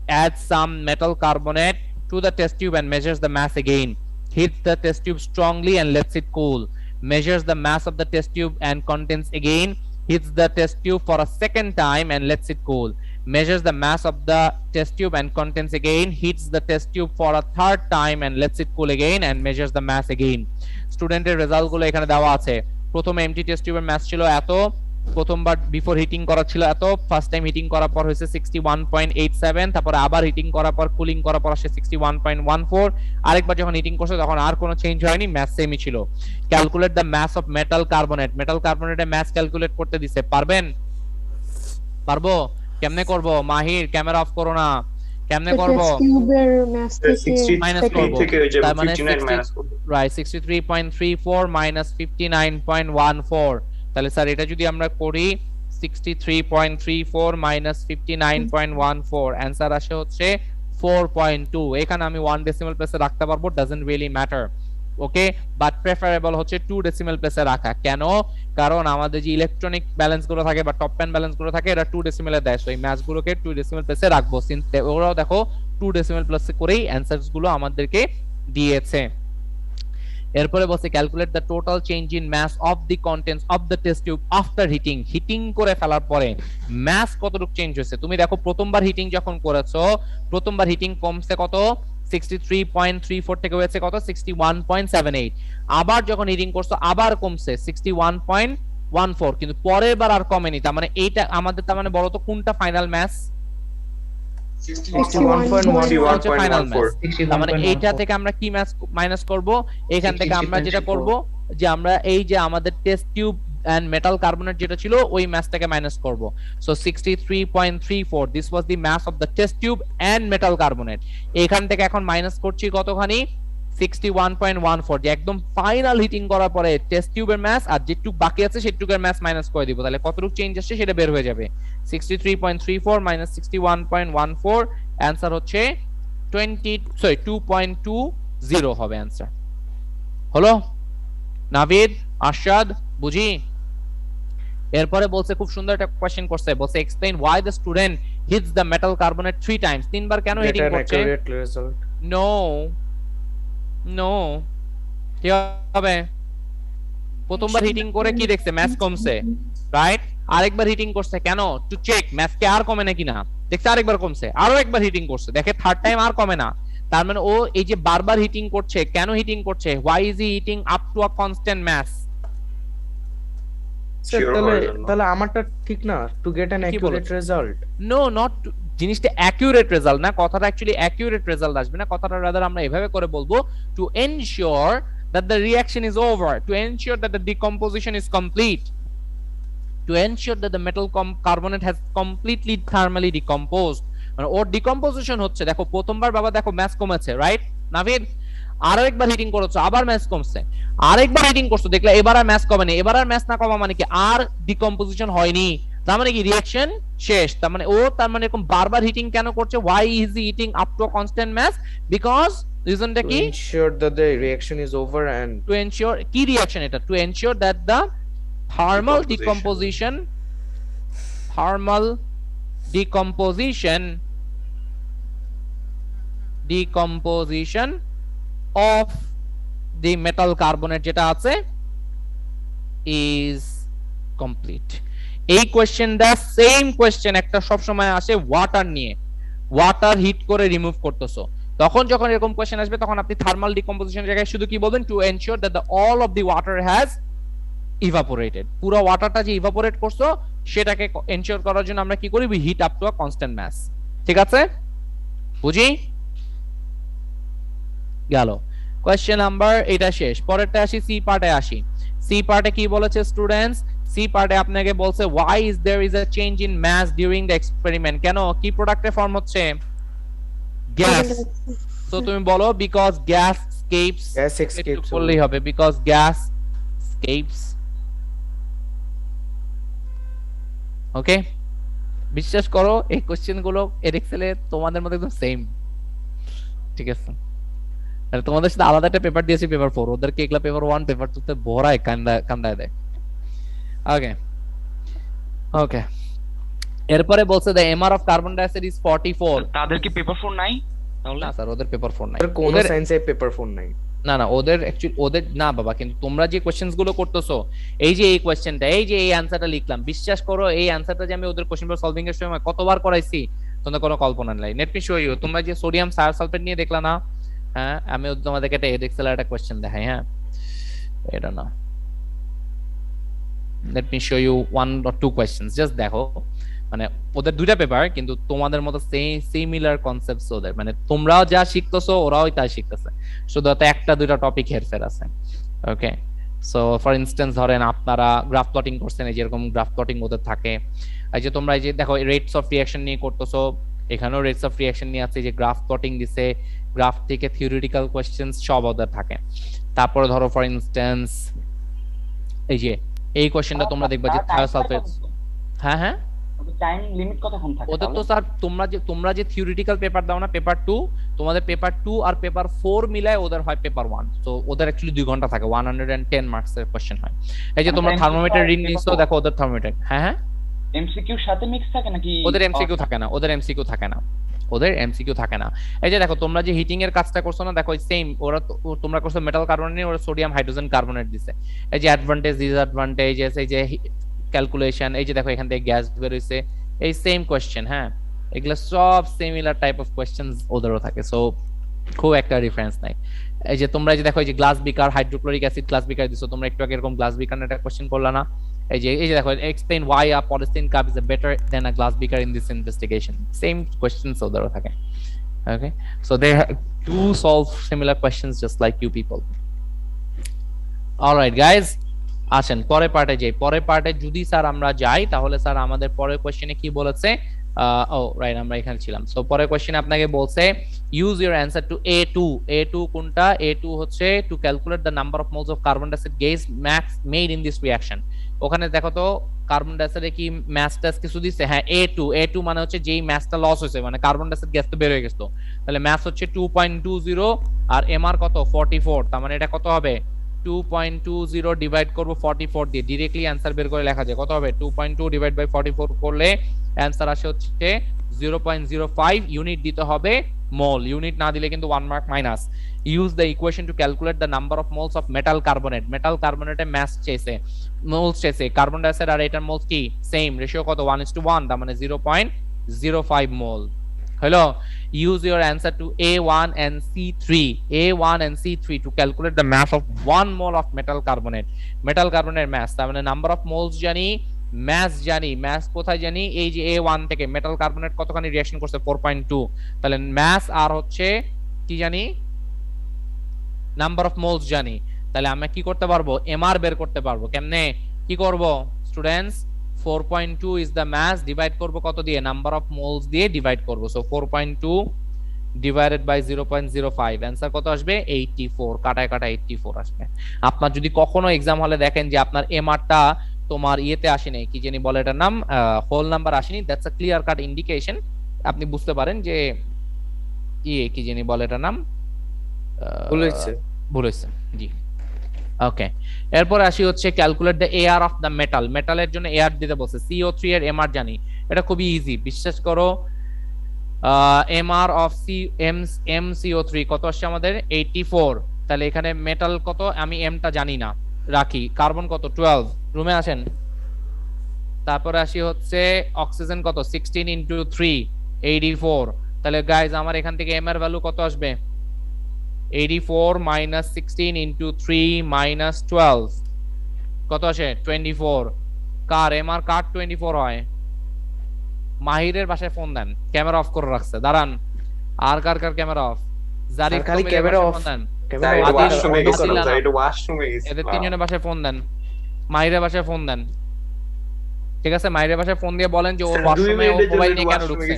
adds some metal carbonate to the test tube and measures the mass again, hits the test tube strongly and lets it cool, measures the mass of the test tube and contents again, hits the test tube for a second time and lets it cool, measures the mass of the test tube and contents again, hits the test tube for a third time and lets it cool again, and measures the mass again। স্টুডেন্টের result গুলো এখানে দেওয়া আছে। প্রথম MT test টিউবের মাস ছিল এত, প্রথমবার বিফোর হিটিং করা ছিল এত, ফার্স্ট টাইম হিটিং করার পর হয়েছে 61.87, তারপরে আবার হিটিং করার পর কুলিং করার পর আসে 61.14, আরেকবার যখন হিটিং করছে তখন আর কোনো চেঞ্জ হয়নি, ম্যাস সেমই ছিল। Calculate the mass of metal carbonate. Metal কার্বনেটের মাস ক্যালকুলেট করতে দিছে, পারবেন? পারবো? কেমনে করব? মাহির ক্যামেরা অফ করো না, কেমনে তো করব টেস্ট টিউবের ম্যাথ থেকে মাইনাস করব থেকে হয়ে যাবে তার মানে 59 মাইনাস করব রাইট 63.34 মাইনাস 59.14 তাহলে স্যার এটা যদি আমরা করি 63.34 মাইনাস 59.14 অ্যানসার আসে হচ্ছে 4.2 এখানে আমি 1 ডেসিমাল প্লেসে রাখতে পারবো doesn't really matter okay but preferable হচ্ছে 2 ডেসিমাল প্লেসে রাখা কেন কারণ আমাদের যে ইলেকট্রনিক ব্যালেন্স গুলো থাকে বা টপ প্যান ব্যালেন্স গুলো থাকে এটা 2 ডেসিমালে দেয় সো এই ম্যাথস গুলোকে 2 ডেসিমাল প্লেসে রাখবো সিন্স ওরাও দেখো 2 ডেসিমাল প্লেসে করেই অ্যানসারস গুলো আমাদেরকে দিয়েছে এরপরে বলছে calculate the total change in mass of the contents of the test tube after heating করে ফেলার পরে মাস কতটুকু চেঞ্জ হয়েছে তুমি দেখো প্রথমবার হিটিং যখন করেছো প্রথমবার হিটিং কমছে কত 63.34 থেকে হয়েছে কত 61.78 আবার যখন হিটিং করছো আবার কমছে 61.14 কিন্তু পরের বার আর কমেনি তার মানে এইটা আমাদের তার মানে বলো তো কোনটা ফাইনাল ম্যাথ 61.1 ফাইনাল ম্যাথ 61.14 তার মানে এইটা থেকে আমরা কি ম্যাথ মাইনাস করব এখান থেকে আমরা যেটা করব যে আমরা এই যে আমাদের test tube and metal carbonate যেটা ছিল ওই ম্যাথটাকে মাইনাস করব so 63.34 this was the mass of the test tube and metal carbonate এখান থেকে এখন মাইনাস করছি কতখানি 61.14 যে একদম ফাইনাল হিটিং করার পরে টেস্ট টিউবের মাস আর যেটুকু বাকি আছে সেটুকুর মাস মাইনাস করে দিব তাহলে কতটুকু চেঞ্জ আসছে সেটা বের হয়ে যাবে 63.34 মাইনাস 61.14 অ্যানসার হচ্ছে 2.20 হবে অ্যানসার হলো নাভিদ আরশাদ বুঝি এরপরে বলছে খুব সুন্দর একটা কোশ্চেন করছে বলছে explain why the student heats the metal carbonate 3 times তিনবার কেন হিটিং করছে নো নো কি হবে প্রথমবার হিটিং করে কি দেখছে ম্যাথ কমছে রাইট আরেকবার হিটিং করছে কেন টু চেক ম্যাথ কে আর কমে নাকি না দেখছে আরেকবার কমছে আরো একবার হিটিং করছে দেখে থার্ড টাইম আর কমে না তার মানে ও এই যে বারবার হিটিং করছে কেন হিটিং করছে why is he heating up to a constant mass তাহলে আমারটা ঠিক না to get an accurate result no not জিনিসটা অ্যাকুরেট রেজাল্ট না কথাটা অ্যাকচুয়ালি অ্যাকুরেট রেজাল্ট আসবে না কথাটা রাদার আমরা এভাবে করে বলবো to ensure that the reaction is over to ensure that the decomposition is complete to ensure that the metal carbonate has completely thermally decomposed মানে ওর ডিকম্পোজিশন হচ্ছে দেখো প্রথমবার বাবা দেখো ম্যাস কমেছে রাইট নাভিদ আরেকবার হিটিং করেছো আবার ম্যাস কমছে আরেকবার হিটিং করছো দেখলে এবার আর ম্যাস কমেনি এবার আর ম্যাস না কমা মানে কি আর ডিকম্পোজিশন হয়নি তার মানে কি রিঅ্যাকশন শেষ তার মানে ও তার মানে এরকম বারবার হিটিং কেন করছে why is he heating up to a constant mass because রিজনটা কি ensure that the reaction is over and to ensure কি রিঅ্যাকশন এটা to ensure that the thermal decomposition of the metal carbonate যেটা আছে is complete এই কোশ্চেনটা same question একটা সব সময় আসে ওয়াটার নিয়ে ওয়াটার হিট করে রিমুভ করতেছো তখন যখন এরকম কোশ্চেন আসবে তখন আপনি থার্মাল ডিকম্পোজিশন জায়গায় শুধু কি বলবেন to ensure that the all of the water has evaporated পুরো ওয়াটারটা যে ইভাপোরেট করছো সেটাকে এনশিওর করার জন্য আমরা কি করি we heat up to a constant mass ঠিক আছে বুঝি গেল কোশ্চেন নাম্বার এটা শেষ পরেরটা আসি সি পার্টে আসি সি পার্টে কি বলেছে স্টুডেন্টস সি পার্টে আপনাকে বলছে why is there is a change in mass during the experiment কেন কি প্রোডাক্টে ফর্ম হচ্ছে গ্যাস তো তুমি বলো because gas escapes বললেই হবে because gas escapes ওকে বিশ্বাস করো এই কোশ্চেন গুলো এক্সেলে তোমাদের মধ্যে একদম সেম ঠিক আছে আর তোমাদের সাথে আলাদা একটা পেপার দিয়েছি পেপার 4 ওদেরকে একলা পেপার 1 পেপার 2 তে ভরায় কান্দায় দেয় ওকে ওকে এরপরে বলছে the MR of carbon dioxide is 44 তাদের কি পেপার 4 নাই তাহলে না স্যার ওদের পেপার 4 নাই কোন সায়েন্সে পেপার 4 নাই না ওদের অ্যাকচুয়ালি ওদের না বাবা কিন্তু তোমরা যে কোশ্চেনস গুলো করতেছো এই যে এই কোশ্চেনটা এই যে এই অ্যানসারটা লিখলাম বিশ্বাস করো এই অ্যানসারটা যে আমি ওদের কোশ্চেন পেপার সলভিং এর সময় কতবার করাইছি তোমাদের কোনো কল্পনা নাই নেট মি শো ইউ তোমরা যে সোডিয়াম সালফেট নিয়ে দেখলা না হ্যাঁ আমি তোমাদেরকে একটা এডেক্সেল একটা কোশ্চেন দেখাই হ্যাঁ এটা না let me show you one or two questions just দেখো মানে ওদের দুইটা পেপার কিন্তু তোমাদের মতো সিমিলার কনসেপ্টস ওদের মানে তোমরাও যা শিখতেছো ওরাও তাই শিখতেছে শুধু একটা দুইটা টপিক হেরফের আছে ওকে সো ফর ইনস্ট্যান্স ধরেন আপনারা গ্রাফ প্লটিং করছেন এই যেরকম গ্রাফ প্লটিং ওদের থাকে এই যে তোমরা এই যে দেখো রেটস অফ রিঅ্যাকশন নিয়ে করতেছো এখানেও রেটস অফ রিঅ্যাকশন নিয়ে আছে, যে গ্রাফ প্লটিং দিছে, গ্রাফ থেকে থিওরিটিক্যাল কোশ্চেন্স সব ওদের থাকে। তারপরে ধরো ফর ইনস্ট্যান্স এই যে এই কোশ্চেনটা তোমরা দেখবা যে থায়োসালফেট। হ্যাঁ হ্যাঁ, টাইম লিমিট কতক্ষণ থাকে ওদের তো স্যার তোমরা যে থিওরিটিক্যাল পেপার দাও না পেপার 2, তোমাদের পেপার 2 আর পেপার 4 মিলায় ওদের হয় পেপার 1, তো ওদের অ্যাকচুয়ালি 2 ঘন্টা থাকে, 110 মার্কস এর কোশ্চেন হয়। এই যে তোমরা থার্মোমিটার রিং দিছো, দেখো ওদের থার্মোমিটার। হ্যাঁ হ্যাঁ, এমসিকিউ সাথে মিক্স থাকে নাকি? ওদের এমসিকিউ থাকে না, ওদের এমসিকিউ থাকে না, ওদের এমসিকিউ থাকে না। এই যে দেখো তোমরা যে হিটিং এর কাজটা করছো না, দেখো সেম ওরা তোমরা করছো মেটাল কার্বনেট নিয়ে, ওরা সোডিয়াম হাইড্রোজেন কার্বনেট দিছে। এই যে অ্যাডভান্টেজ ডিসঅ্যাডভান্টেজ, এই যে ক্যালকুলেশন, এই যে দেখো এখান থেকে গ্যাস বের হইছে, এই সেম কোশ্চেন। হ্যাঁ, এগুলা সব সিমিলার টাইপ অফ কোশ্চেনস ওদেরও থাকে, সো খুব একটা ডিফারেন্স নাই। এই যে তোমরা যে দেখো এই যে গ্লাস বিকার, হাইড্রোক্লোরিক অ্যাসিড গ্লাস বিকার দিছো, তোমরা একটু আগে এরকম গ্লাস বিকার একটা কোশ্চেন করলা না? এই যে দেখো explain why a polystyrene cup is better than a glass beaker in this investigation, same questions ওদেরও থাকে। Okay, so they do solve similar questions just like you people. All right guys, আসেন পরের পার্টে যাই। পরের পার্টে যদি স্যার আমরা যাই তাহলে স্যার আমাদের পরের কোশ্চেনে কি বলেছে, রাইট আমরা এখানে ছিলাম। সো পরের কোশ্চেনে আপনাকে বলছে use your answer two A2 কোনটা? A2 হচ্ছে two calculate the number of moles of carbon dioxide gas max made in this reaction. ওখানে দেখো তো কার্বন ডাইঅক্সাইডে কি ম্যাস টাস কিছু দিচ্ছে? হ্যাঁ, A2 মানে হচ্ছে যেই ম্যাসটা লস হয়েছে, মানে কার্বন ডাইঅক্সাইড গ্যাস তো বের হয়ে গেছে, তাহলে ম্যাস হচ্ছে 2.20 আর এমআর কত 44, তার মানে এটা কত হবে 2.20 ডিভাইড করব 44 দিয়ে, डायरेक्टली आंसर বের করে লেখা যায়। কত হবে 2.2 ডিভাইড বাই 44 করলে आंसर আসে হচ্ছে 0.05 ইউনিট দিতে হবে মোল, ইউনিট না দিলে কিন্তু 1 mark minus. Use the equation to calculate the number of moles of metal carbonate, metal কার্বনেটে মাস চেয়েছে, মোলস চেয়েছে, কার্বন ডাইঅক্সাইড আর এটার মোলস কি সেম, রেশিও কত 1:1, তার মানে 0.05 মোল হলো। Use your answer to A1 and C3 to calculate the mass of 1 mole of metal carbonate mass, তার মানে নাম্বার অফ মোলস জানি, mass কোথায় জানি, এই যে A1 থেকে মেটাল কার্বনেট কতখানি রিঅ্যাকশন করছে 4.2, তাহলে mass আর হচ্ছে কি জানি, নাম্বার অফ মোলস জানি, তাহলে আমরা কি করতে পারবো এমআর বের করতে পারবো। কেমনে কি করব students? 4.2 is the mass, divide করব কত দিয়ে, নাম্বার অফ মোলস দিয়ে ডিভাইড করব। সো 4.2 ডিভাইডেড বাই 0.05, आंसर কত আসবে 84, কাটায় 84 আসবে। আপনার যদি কখনো एग्जाम হলে দেখেন যে আপনার এমআরটা তোমার ইয়েতে আসেনি, কি জানি বলে এটার নাম, হোল নাম্বার আসেনি, that's a clear cut indication, আপনি বুঝতে পারেন যে কি জানি বলে এটার নাম, ভুল হয়েছে জি। ওকে, এরপর আসি হচ্ছে calculate the AR of the metal, মেটালের জন্য এআর দিতে বলছে, CO3 এর এমআর জানি, এটা খুবই ইজি, বিশ্বাস করো। এমআর অফ MCO3 কত আসছে আমাদের 84, তাহলে এখানে মেটাল কত আমি এমটা জানি না, রাখি, কার্বন কত 12, রুমে আসেন। তারপরে আসি হচ্ছে অক্সিজেন কত 16 ইনটু 3 84, তাহলে গাইজ আমার এখান থেকে এম এর ভ্যালু কত আসবে 84 minus 16 into 3 minus 12 কত আসে 24, কার এমআর কার 24 হয়? মাহিরের বাসায় ফোন দেন, ক্যামেরা অফ করে রাখছে, দাঁড়ান। আর কার ক্যামেরা অফ? জারিফ খালি ক্যামেরা অফ, এদের তিনজনের বাসায় ফোন দেন, মাহিরের বাসায় ফোন দেন, ঠিক আছে? মাহিরের বাসায় ফোন দিয়ে বলেন যে ওর ওয়াশরুমে ও মোবাইল নিয়ে কেন ঢুকছে,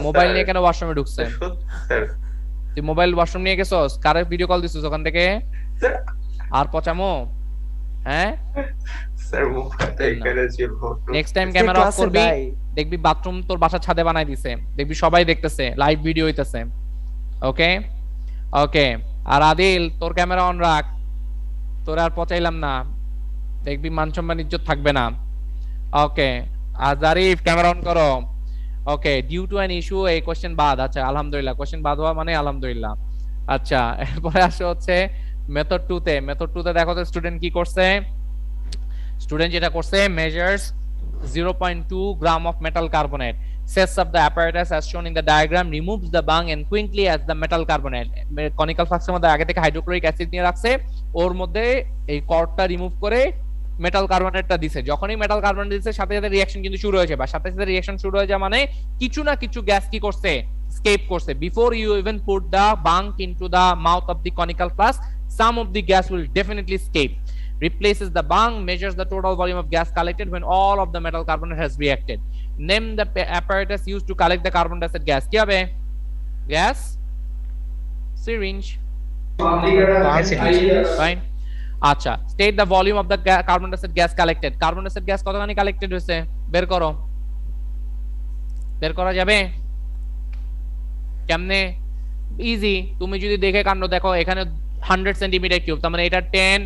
মোবাইল নিয়ে কেন ওয়াশরুমে ঢুকছে? তুই মোবাইল ওয়াশরুম নিয়ে গেছস, কারে ভিডিও কল দিছিস ওখান থেকে? আর পচামো, হ্যাঁ স্যার মুখটা এখানে ছিল। নেক্সট টাইম ক্যামেরা অফ করবি, দেখবি বাথরুম তোর বাসা ছাদে বানাই দিছে, দেখবি সবাই দেখতেছে, লাইভ ভিডিও হইতাছে। ওকে ওকে, আর আদিল তোর ক্যামেরা অন রাখ, তোর আর পচাইলাম না, দেখবি মান সম্মান ইজ্জত থাকবে না। ওকে, আর জারিফ ক্যামেরা অন করো। ওকে, ডিউ টু অ্যান ইস্যু এই কোশ্চেন বাদ। আচ্ছা আলহামদুলিল্লাহ, কোশ্চেন বাদ হওয়া মানে আলহামদুলিল্লাহ। আচ্ছা, এরপরে আসে হচ্ছে মেথড 2 তে। মেথড 2 তে দেখো তো স্টুডেন্ট কি করছে, স্টুডেন্ট যেটা করছে measures 0.2 gram of metal carbonate, sets up the apparatus as shown in the diagram, removes the bung and quickly as the metal carbonate, conical ফ্লাক্সের মধ্যে আগে থেকে হাইড্রোক্লোরিক অ্যাসিড নিয়ে রাখছে, ওর মধ্যে এই কর্ডটা রিমুভ করে মেটাল কার্বনেটটা দিছে। যখনই মেটাল কার্বনেট দিছে সাথে সাথে রিঅ্যাকশন কিন্তু শুরু হয়েছে, বা সাথে সাথে রিঅ্যাকশন শুরু হয়ে যায় মানে কিছু না কিছু গ্যাস কি করছে, স্কেপ করছে। Before you even put the bung into the mouth of the conical flask, some of the gas will definitely escape. Replaces the bung, measures the total volume of gas collected when all of the metal carbonate has reacted. Name the apparatus used to collect the carbon dioxide gas কি হবে gas syringe fine আচ্ছা state the volume of the carbon dioxide gas collected carbon dioxide gas কতখানি collected হয়েছে বের করো বের করা যাবে কেমনে ইজি তুমি যদি দেখে কাণ্ড দেখো এখানে 100 সেন্টিমিটার কিউব তার মানে এটা 10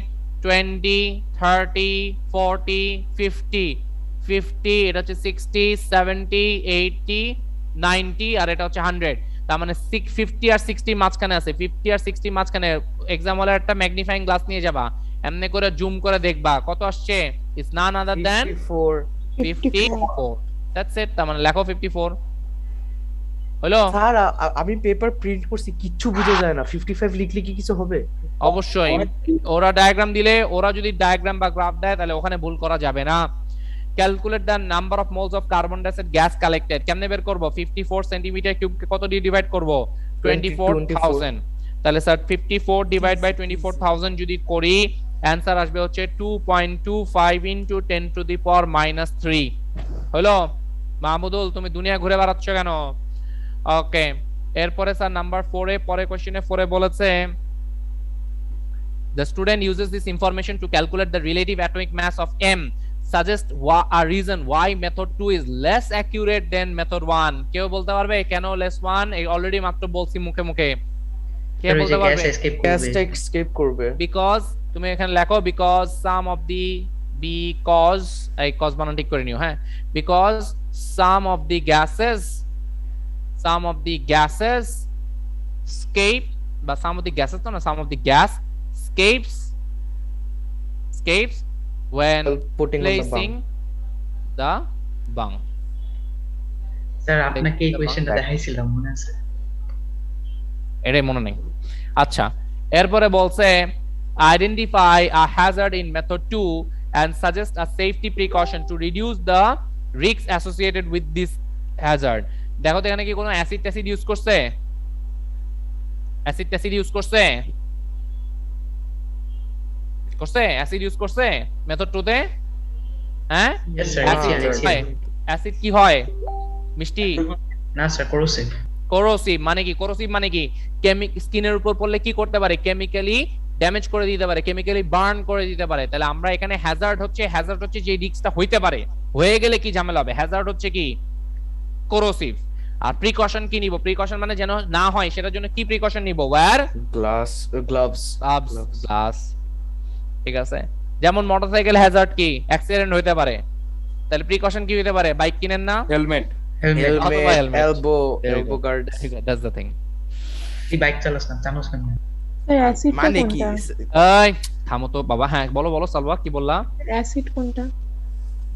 20 30 40 50 50 এটা হচ্ছে 60 70 80 90 আর এটা হচ্ছে 100 তার মানে 50 আর 60 মাঝখানে আছে 50 আর 60 মাঝখানে এক্সাম হলে একটা ম্যাগনিফাইং গ্লাস নিয়ে যাবা এমনি করে জুম করে দেখবা কত আসছে is none other than 54 that's it তার মানে লেখো 54 হলো স্যার আমি পেপার প্রিন্ট করছি কিচ্ছু বুঝে যায় না 55 লিখলে কি কিছু হবে অবশ্যই ওরা ডায়াগ্রাম দিলে ওরা যদি ডায়াগ্রাম বা গ্রাফ দেয় তাহলে ওখানে ভুল করা যাবে না calculate the number of moles of carbon dioxide gas collected কেমনে বের করব 54 সেন্টিমিটার কিউব কে কত দিয়ে ডিভাইড করব 24000 তাহলে স্যার 54 ডিভাইড বাই 24000 যদি করি অ্যানসার আসবে হচ্ছে 2.25 ইনটু 10 টু দি পাওয়ার -3 হলো মাহমুদুল তুমি দুনিয়া ঘুরে বেড়াচ্ছ কেন ওকে এরপরে স্যার নাম্বার 4 এ পরে কোশ্চেনে 4 এ বলেছে the student uses this information to calculate the relative atomic mass of m suggest a reason why method 2 is less accurate than method 1 কেউ বলতে পারবে কেন less 1 এই অলরেডি মাত্র বলছি মুখে মুখে কে বলতে পারবে গ্যাসটা এসকেপ করবে because তুমি এখানে লেখো because some of the because এই cos বানান ঠিক করে নিও হ্যাঁ because some of the gases escape বা some of the gases তো না some of the gas escapes when putting on the placing the bung sir আপনাকে এই কোশ্চেনটা দেখাইছিলাম মনে আছে এটাই মনে নেই আচ্ছা এরপরে বলছে identify a hazard in method 2 and suggest a safety precaution to reduce the risks associated with this hazard দেখো তো এখানে কি কোনো অ্যাসিড ইউজ করছে অ্যাসিড ইউজ করছে মেথড 2 তে হ্যাঁ Yes, sir. অ্যাসিড কি হয় মিষ্টি না স্যার করোসিভ কোরোসিভ মানে কি স্কিনের উপর পড়লে কি করতে পারে কেমিক্যালি ড্যামেজ করে দিতে পারে কেমিক্যালি বার্ন করে দিতে পারে তাহলে আমরা এখানে হ্যাজার্ড হচ্ছে যে রিস্কটা হইতে পারে হয়ে গেলে কি ঝামেলা হবে হ্যাজার্ড হচ্ছে কি কোরোসিভ আর প্রিকশন কি নিব প্রিকশন মানে যেন না হয় সেটার জন্য কি প্রিকশন নিব ওয়্যার গ্লাভস ঠিক আছে যেমন মোটরসাইকেল হ্যাজার্ড কি অ্যাক্সিডেন্ট হইতে পারে তাহলে প্রিকশন কি হইতে পারে বাইক কিনেন না হেলমেট অথবা helmet. Elbow guard that's the thing এই বাইক চালাস না জানোস না স্যার অ্যাসিড মানে কি কোনটা এই থামো তো বাবা হ্যাঁ বলো সালওয়া কি বললা অ্যাসিড কোনটা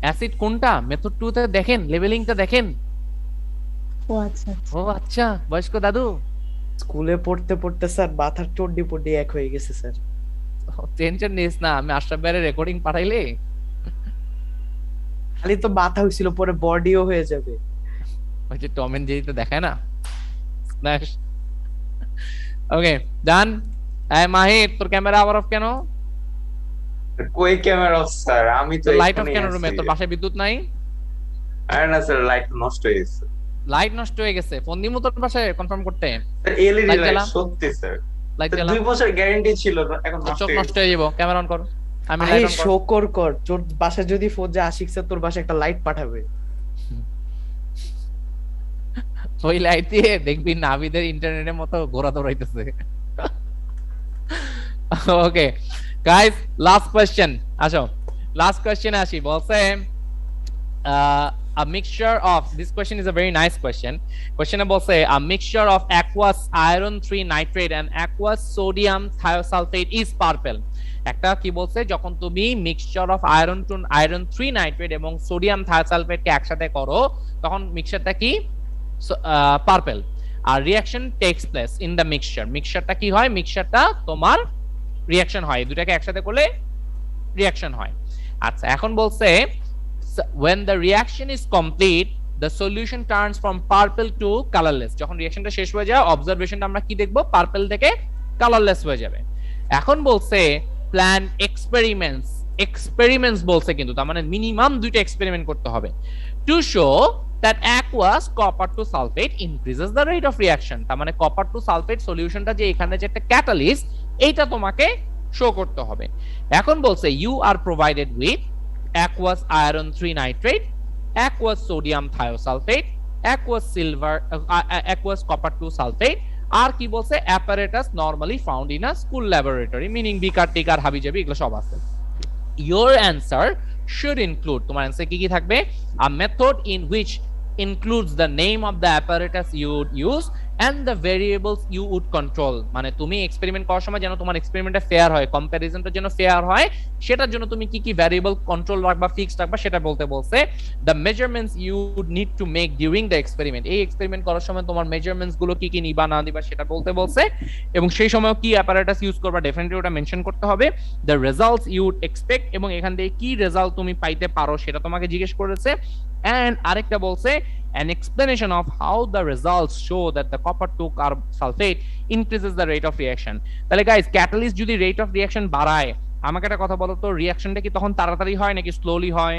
অ্যাসিড কোনটা মেথড 2 তে দেখেন লেভেলিংটা দেখেন ও আচ্ছা বয়স্ক দাদু স্কুলে পড়তে স্যার মাথার চড্ডি এক হয়ে গেছে স্যার টেনশন নিস না আমি আশরাফ ভাইয়ের রেকর্ডিং পাঠাইলে খালি তো মাথা হইছিল পরে বডিও হয়ে যাবে ওই যে টম এন্ড জেরিতে দেখায় না স্ন্যাশ ওকে ডান এই মাহির তোর ক্যামেরা আবার অফ কেন কই ক্যামেরা অফ স্যার আমি তো লাইট অফ কেন রুমে তোর বাসায় বিদ্যুৎ নাই আরে না স্যার লাইট নষ্ট হয়ে গেছে লাইট নষ্ট হয়ে গেছে ফোন দিমু তোর বাসায় কনফার্ম করতে এলইডি Light লাইট জ্বালা। সত্যি স্যার লাইট 2 বছর গ্যারান্টি ছিল এখন নষ্ট চোখ হয়ে নষ্ট হয়ে যাবো ক্যামেরা অন কর আমি আরে লাইট অন কর শোকর কর তোর বাসায় যদি ফোন যায় আশিক স্যার তোর বাসায় একটা লাইট পাঠাবে ওই লাইট দিয়ে দেখবি নাভিদের ইন্টারনেটের মতো ঘোরা দৌড়াইতেছে ওকে গাইস লাস্ট কোশ্চেন আসো লাস্ট কোশ্চেন আসি বলছে a mixture of this question is a very nice question বলছে a mixture of aqueous iron 3 nitrate and aqueous sodium thiosulfate is purple একটা কি বলছে যখন তুমি মিক্সচার অফ আয়রন 3 নাইট্রেট এবং সোডিয়াম থায়োসালফেট কে একসাথে করো তখন মিক্সচারটা কি পার্পল আর reaction takes place in the মিক্সচারটা কি হয় মিক্সচারটা তোমার রিঅ্যাকশন হয় দুটাকে একসাথে করলে রিঅ্যাকশন হয় আচ্ছা এখন বলছে when the reaction is complete the solution turns from purple to colorless যখন রিঅ্যাকশনটা শেষ হয়ে যায় অবজারভেশনটা আমরা কি দেখব পার্পল থেকে কালারলেস হয়ে যাবে এখন বলছে প্ল্যান এক্সপেরিমেন্টস বলছে কিন্তু তার মানে মিনিমাম দুইটা এক্সপেরিমেন্ট করতে হবে to show that aqueous copper to sulfate increases the rate of reaction. তার মানে copper to sulfate সলিউশনটা যে এখানে যে একটা ক্যাটালিস্ট, এইটা তোমাকে শো করতে হবে। এখন বলছে you are provided with aqueous iron 3 nitrate, aqueous sodium thiosulfate, aqueous copper 2 sulfate, আর কি বলছে apparatus normally found in a school laboratory, meaning বিকার টিকার হাবিজাবি এগুলো সব আছে। Your answer should include, তোমার অ্যান্সার কি কি থাকবে? A method in which includes the name of the apparatus you would use and the variables you would control. মানে তুমি এক্সপেরিমেন্ট করার সময় যেন তোমার এক্সপেরিমেন্টটা ফেয়ার হয়, কম্প্যারিজনটা যেন ফেয়ার হয়, সেটার জন্য তুমি কি কি ভ্যারিয়েবল কন্ট্রোল রাখবা, ফিক্সড রাখবা, সেটা বলতে বলছে। The measurements you would need to make during the experiment, এই এক্সপেরিমেন্ট করার সময় তোমার মেজারমেন্টস গুলো কি কি নিবা না দিবা সেটা বলতে বলছে, এবং সেই সময় কি অ্যাপারেটাস ইউজ করবা ডেফিনেটলি ওটা মেনশন করতে হবে। The results you would expect, এবং এখান থেকে কি রেজাল্ট তুমি পাইতে পারো সেটা তোমাকে জিজ্ঞেস করেছে। And আরেকটা বলছে an explanation of how the results show that the copper 2 sulfate increases the rate of reaction. তাহলে গাইস ক্যাটালিস্ট যদি রেট অফ রিঅ্যাকশন বাড়ায়, আমাকে একটা কথা বলো তো, রিঅ্যাকশনটা কি তখন তাড়াতাড়ি হয় নাকি স্লোলি হয়?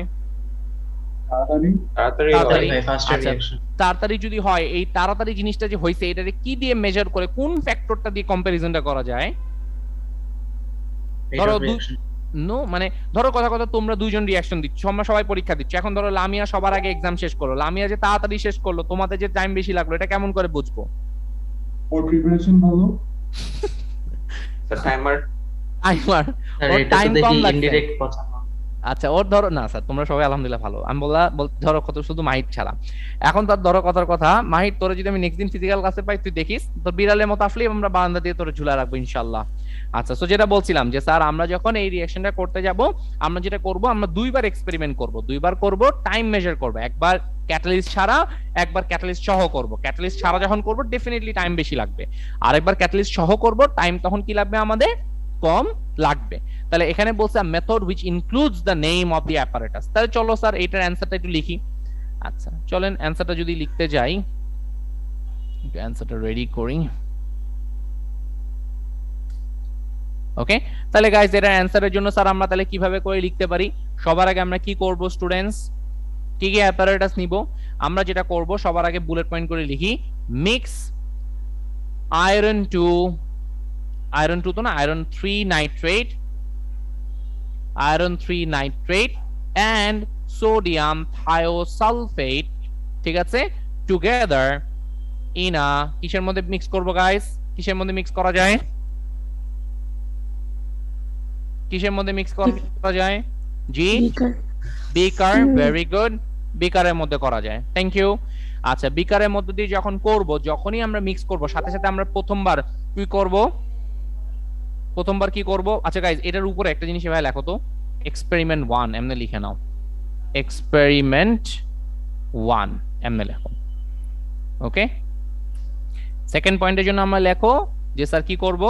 তাড়াতাড়ি ভাই ফাস্টার আচ্ছা, রিঅ্যাকশন, তাড়াতাড়ি যদি হয়, এই তাড়াতাড়ি জিনিসটা যে হইছে এটাকে কি দিয়ে মেজার করে, কোন ফ্যাক্টরটা দিয়ে কম্পারিজনটা করা যায়? রেট ধরো অফ রিঅ্যাকশন। নো মানে ধরো কথা কথা তোমরা দুইজন রিঅ্যাকশন দিচ্ছ, আমরা সবাই পরীক্ষা দিচ্ছি। এখন ধরো লামিয়া সবার আগে এক্সাম শেষ করলো, লামিয়া যে তাড়াতাড়ি শেষ করলো, তোমাদের যে টাইম বেশি লাগলো, এটা কেমন করে বুঝবো? ওর প্রিপারেশন ভালো। টাইমার টাইমার স্যার ওর এটা টাইম তো কম দেখি লাগছে। ইনডিরেক্ট কথা না। আচ্ছা ওর ধরো না স্যার, তোমরা সবাই আলহামদুলিল্লাহ ভালো, আমি ধরো কত শুধু মাহিত ছাড়া। এখন তার ধরো কথার কথা, মাহিত তোরে যদি আমি নেক্সট দিন ফিজিক্যাল ক্লাসে পাই, তুই দেখিস তোর বিড়ালের মতো আসলেই আমরা বারান্দা দিয়ে তোরে ঝুলা রাখবো ইনশাআল্লাহ। আচ্ছা, সো যেটা বলছিলাম যে স্যার আমরা যখন এই রিঅ্যাকশনটা করতে যাব, আমরা যেটা করব, আমরা দুইবার এক্সপেরিমেন্ট করব, দুইবার করব, টাইম মেজার করব, একবার ক্যাটালিস্ট ছাড়া, একবার ক্যাটালিস্ট সহ করব। ক্যাটালিস্ট ছাড়া যখন করব ডেফিনেটলি টাইম বেশি লাগবে, আর একবার ক্যাটালিস্ট সহ করব, টাইম তখন কি লাগবে আমাদের? কম লাগবে। তাহলে এখানে বলছে method which includes the name of the apparatus। তাহলে চলো স্যার এটার অ্যানসারটা একটু লিখি। আচ্ছা চলেন অ্যানসারটা যদি লিখতে যাই, একটু অ্যানসারটা রেডি করি। ওকে, তাহলে গাইস এটার অ্যানসারের জন্য স্যার আমরা তাহলে কিভাবে করে লিখতে পারি? সবার আগে আমরা কি করব স্টুডেন্টস, কি কি অ্যাপারেটাস নিব? আমরা যেটা করব সবার আগে বুলেট পয়েন্ট করে লিখি, মিক্স আয়রন 2 তো না, iron 3 nitrate, iron 3 nitrate and sodium thiosulfate, ঠিক আছে, together in a, কিসের মধ্যে মিক্স করব গাইস? কিসের মধ্যে মিক্স করা যায়? কিসের মধ্যে মিক্স করা যায়? জি, বিকার। ভেরি গুড, বিকারের মধ্যে করা যায়, থ্যাংক ইউ। আচ্ছা, বিকারের মধ্যে দিয়ে যখন করব, যখনই আমরা মিক্স করব, সাথে সাথে আমরা প্রথমবার কি করব? প্রথমবার কি করব? আচ্ছা গাইস এটার উপরে একটা জিনিস এভাবে লেখো তো, এক্সপেরিমেন্ট 1 এমনি লিখে নাও, এক্সপেরিমেন্ট 1 এমনি লেখো। ওকে, সেকেন্ড পয়েন্টের জন্য আমরা লেখো যে স্যার কি করব?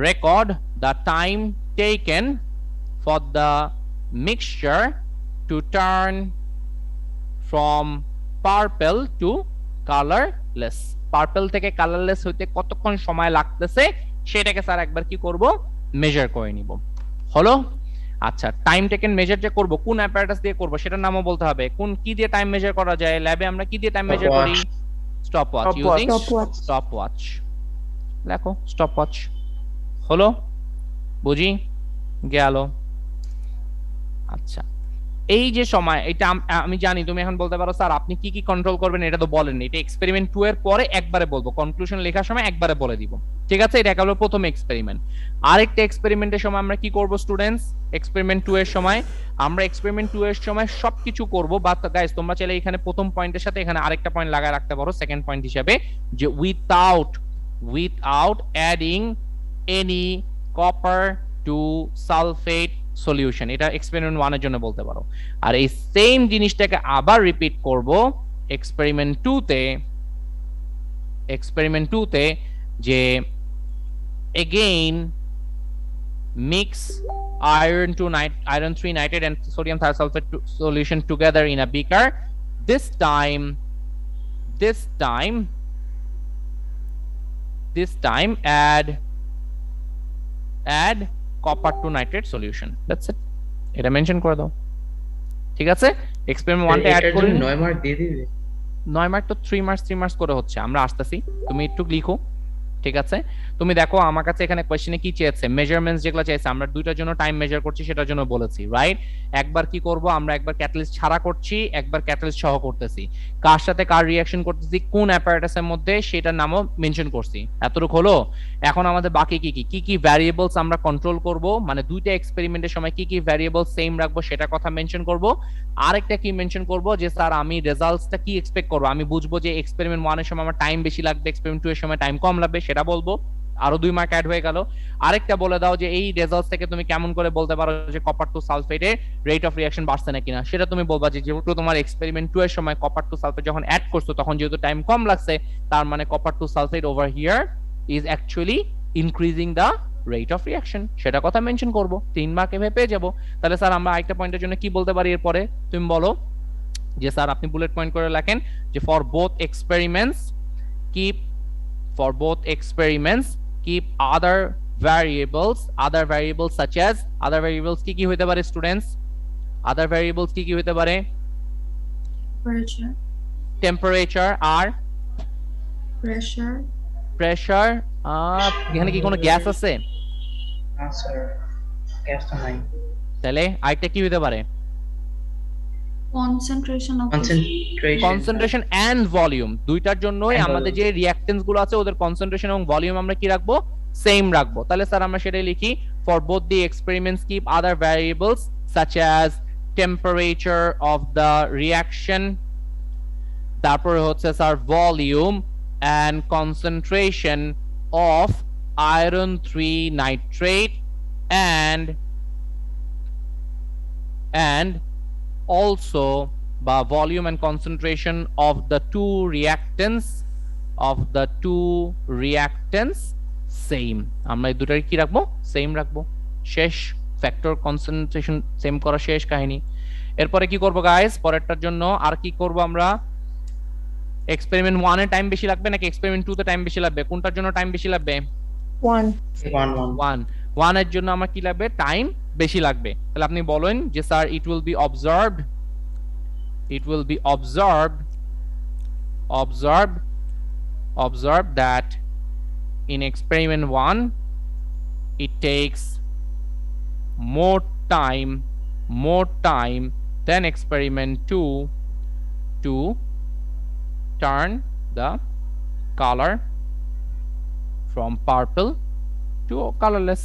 record the time taken for the mixture to turn from purple to colourless. Purple থেকে কালারলেস হইতে কতক্ষণ সময় লাগতেছে সেটাকে স্যার একবার কি করব? মেজার করে নিব। হলো? আচ্ছা, টাইম টেকেন মেজার যে করব, কোন অ্যাপারেটাস দিয়ে করব সেটার নামও বলতে হবে। কোন কি দিয়ে টাইম মেজার করা যায়? ল্যাবে আমরা কি দিয়ে টাইম মেজার করি? Stop watch, using stop watch. লেখো স্টপ ওয়াচ। হলো? বুঝি গেল। আচ্ছা, এই যে সময়, এটা আমি জানি তুমি এখন বলতে পারো স্যার আপনি কি কি কন্ট্রোল করবেন এটা তো বলেননি, এটা এক্সপেরিমেন্ট 2 এর পরে একবারে বলবো, কনক্লুশন লেখার সময় একবারে বলে দিব, ঠিক আছে? এটা হলো প্রথম এক্সপেরিমেন্ট। আরেকটা এক্সপেরিমেন্টের সময় আমরা কি করব স্টুডেন্টস? এক্সপেরিমেন্ট 2 এর সময় আমরা এক্সপেরিমেন্ট 2 এর সময় সবকিছু করব, বাট গাইস তোমরা চাইলে এখানে প্রথম পয়েন্টের সাথে এখানে আরেকটা পয়েন্ট লাগায় রাখতে পারো সেকেন্ড পয়েন্ট হিসেবে, যে without adding any copper two sulphate solution. এটা এক্সপেরিমেন্ট 1 এর জন্য বলতে পারো। আর এই সেম জিনিসটাকে আবার রিপিট করব এক্সপেরিমেন্ট 2 তে, যে again mix iron 3 nitrate and sodium thiosulfate solution together in a beaker. This time add copper two nitrate solution, that's it. এটা মেনশন করে দাও, ঠিক আছে? এক্সপেরিমেন্ট 1 টা অ্যাড এটার করে জন্য 9 মার্ক দিয়ে দিবে। 9 মার্ক তো 3 মার্কস করে হচ্ছে, আমরা আসতেছি, তুমি একটু লিখো, ঠিক আছে? তুমি দেখো আমার কাছে এখানে কোশ্চেনে কি চেয়েছে, মেজারমেন্টস যেগুলো চাইছে, আমরা দুইটার জন্য টাইম মেজার করছি, সেটার জন্য বলেছি, রাইট? একবার কি করব, আমরা একবার ক্যাটালিস্ট ছাড়া করছি, একবার ক্যাটালিস্ট সহ করতেছি, কার সাথে কার রিঅ্যাকশন করতেছি, কোন অ্যাপারেটাসের মধ্যে, সেটার নামও মেনশন করছি। এতটুকু হলো। এখন আমাদের বাকি কি ভ্যারিয়েবলস আমরা কন্ট্রোল করব, মানে দুইটা এক্সপেরিমেন্টের সময় কি ভ্যারিয়েবল সেম রাখবো সেটা কথা মেনশন করব। আরেকটা কি মেনশন করব, যে স্যার আমি রেজাল্টসটা কি এক্সপেক্ট করব, আমি বুঝবো যে এক্সপেরিমেন্ট 1 এর সময় আমার টাইম বেশি লাগবে, এক্সপেরিমেন্ট 2 এর সময় টাইম কম লাগবে, সেটা বলবো। আরো 2 মার্ক অ্যাড হয়ে গেল। আরেকটা বলে দাও যে এই রেজাল্টস থেকে তুমি কেমন করে বলতে পারো যে কপার টু সালফেটের রেট অফ রিঅ্যাকশন বাড়ছে নাকি না, সেটা তুমি বলবা যে যেহেতু তোমার এক্সপেরিমেন্ট 2 এর সময় কপার টু সালফেট যখন অ্যাড করছো তখন যেহেতু টাইম কম লাগছে, তার মানে copper two sulphate over here is actually increasing the rate of reaction, সেটা কথা মেনশন করব। 3 মার্ক এভাবে পেয়ে যাবো। তাহলে স্যার আমরা আরেকটা পয়েন্টের জন্য কি বলতে পারি এরপরে, তুমি বলো যে স্যার আপনি বুলেট পয়েন্ট করে লেখেন যে for both experiments keep other variables such as other variables কি হতে পারে স্টুডেন্টস, other variables কি হতে পারে? টেম্পারেচার আর প্রেসার। এখানে কি কোনো গ্যাস আছে? না স্যার, গ্যাস তো নাই। তাহলে আরেকটা কি হতে পারে? কনসেন্ট্রেশন এন্ড ভলিউম, দুইটার জন্যই আমাদের যে রিঅ্যাকটেন্টস গুলো আছে ওদের কনসেন্ট্রেশন এবং ভলিউম আমরা কি রাখবো? সেম রাখবো। তাহলে স্যার আমরা সেটাই লিখি, for both the experiments keep other variables such as temperature of the reaction, তারপরে হচ্ছে sir volume and concentration of iron 3 nitrate and also by volume and concentration of the two reactants same, আমরা এই দুটার কি রাখবো? Same রাখবো। শেষ, factor concentration same করা শেষ কাহিনী। এরপরে কি করব গাইস, পরেরটার জন্য আর কি করব আমরা, এক্সপেরিমেন্ট 1 এ টাইম বেশি লাগবে নাকি এক্সপেরিমেন্ট 2 তে টাইম বেশি লাগবে, কোনটার জন্য টাইম বেশি লাগবে? 1 এর জন্য আমার কি লাগবে? টাইম বেশি লাগবে। তাহলে আপনি বলেন যে sir it will be observed that in experiment 1 it takes more time than experiment 2 to turn the color from purple to colorless,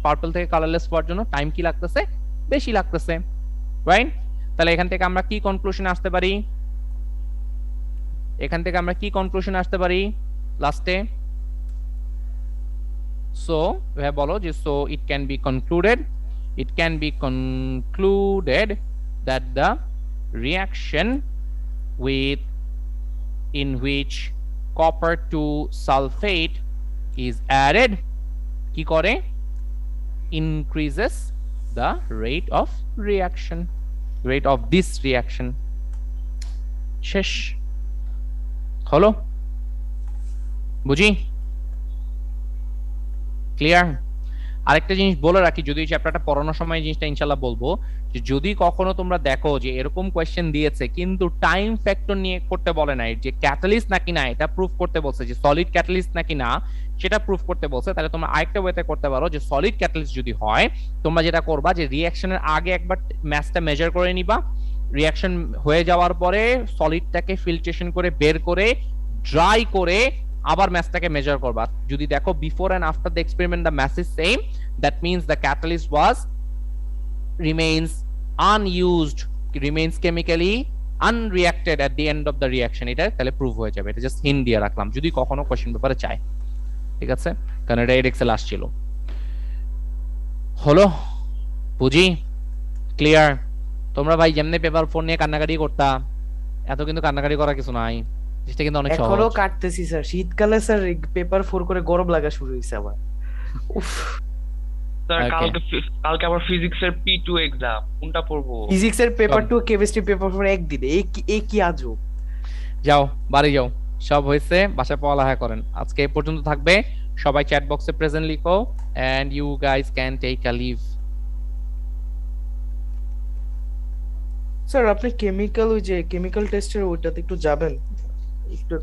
purple থেকে colorless হওয়ার জন্য টাইম কি লাগতেছে? বেশি লাগতেছে, রাইট? তাহলে এখান থেকে আমরা কি কনক্লুশন আসতে পারি? লাস্টে সো বলো যে so it can be concluded that the reaction in which copper 2 sulfate is added কি করে? increases the rate of this reaction। শেষ হলো? বুঝি? ক্লিয়ার? আরেকটা জিনিস বলে রাখি, যদি চ্যাপ্টারটা পড়ানোর সময় জিনিসটা ইনশাআল্লাহ বলবো, যে যদি কখনো তোমরা দেখো যে এরকম কোয়েশ্চেন দিয়েছে কিন্তু টাইম ফ্যাক্টর নিয়ে করতে বলে নাই, যে ক্যাটালিস্ট নাকি না এটা প্রুফ করতে বলছে, যে সলিড ক্যাটালিস্ট নাকি না সেটা প্রুফ করতে বলছে, তাহলে তোমরা আরেকটা ওয়েতে করতে পারো, যে সলিড ক্যাটালিস্ট যদি হয় তোমরা যেটা করবা যে রিঅ্যাকশনের আগে একবার ম্যাসটা মেজার করে নিবা, রিঅ্যাকশন হয়ে যাওয়ার পরে সলিডটাকে ফিল্ট্রেশন করে বের করে ড্রাই করে আবার ম্যাসটাকে মেজার করবা। যদি দেখো before and after the experiment the mass is same, that means the catalyst remains unused, remains chemically unreacted at the end of the reaction, এটা তাহলে প্রুভ হয়ে যাবে। এটা জাস্ট হিন্ট দিয়ে রাখলাম যদি কখনো কোশ্চেন পেপারে চায়, ঠিক আছে? কারণ এটা এডেক্সে লাস্ট ছিল। হলো? বুঝি? ক্লিয়ার? তোমরা ভাই যেমনি পেপার 4 নিয়ে কান্নাকাটি করতা, এত কিন্তু কান্নাকাটি করার কিছু নাই, জিনিসটা কিন্তু অনেক সহজ। এখনো কাটতেছি স্যার, শীতকালে স্যার পেপার 4 করে গরম লাগা শুরু হইছে আবার। উফ স্যার কালকে আবার ফিজিক্সের P2 এক্সাম, কোনটা পড়বো? ফিজিক্সের পেপার 2, কেমিস্ট্রি পেপার 4 একদিনে, এই কি আজব। যাও বাড়ি যাও, সব হয়েছে, বাসায় পড়ালেখা করেন। আজকে এই পর্যন্ত থাকবে, সবাই চ্যাট বক্সে প্রেজেন্ট লিখো and you guys can take a leave. Sir আপনি কেমিক্যাল ওই যে কেমিক্যাল টেস্টের ওইটাতে একটু যাবেন একটু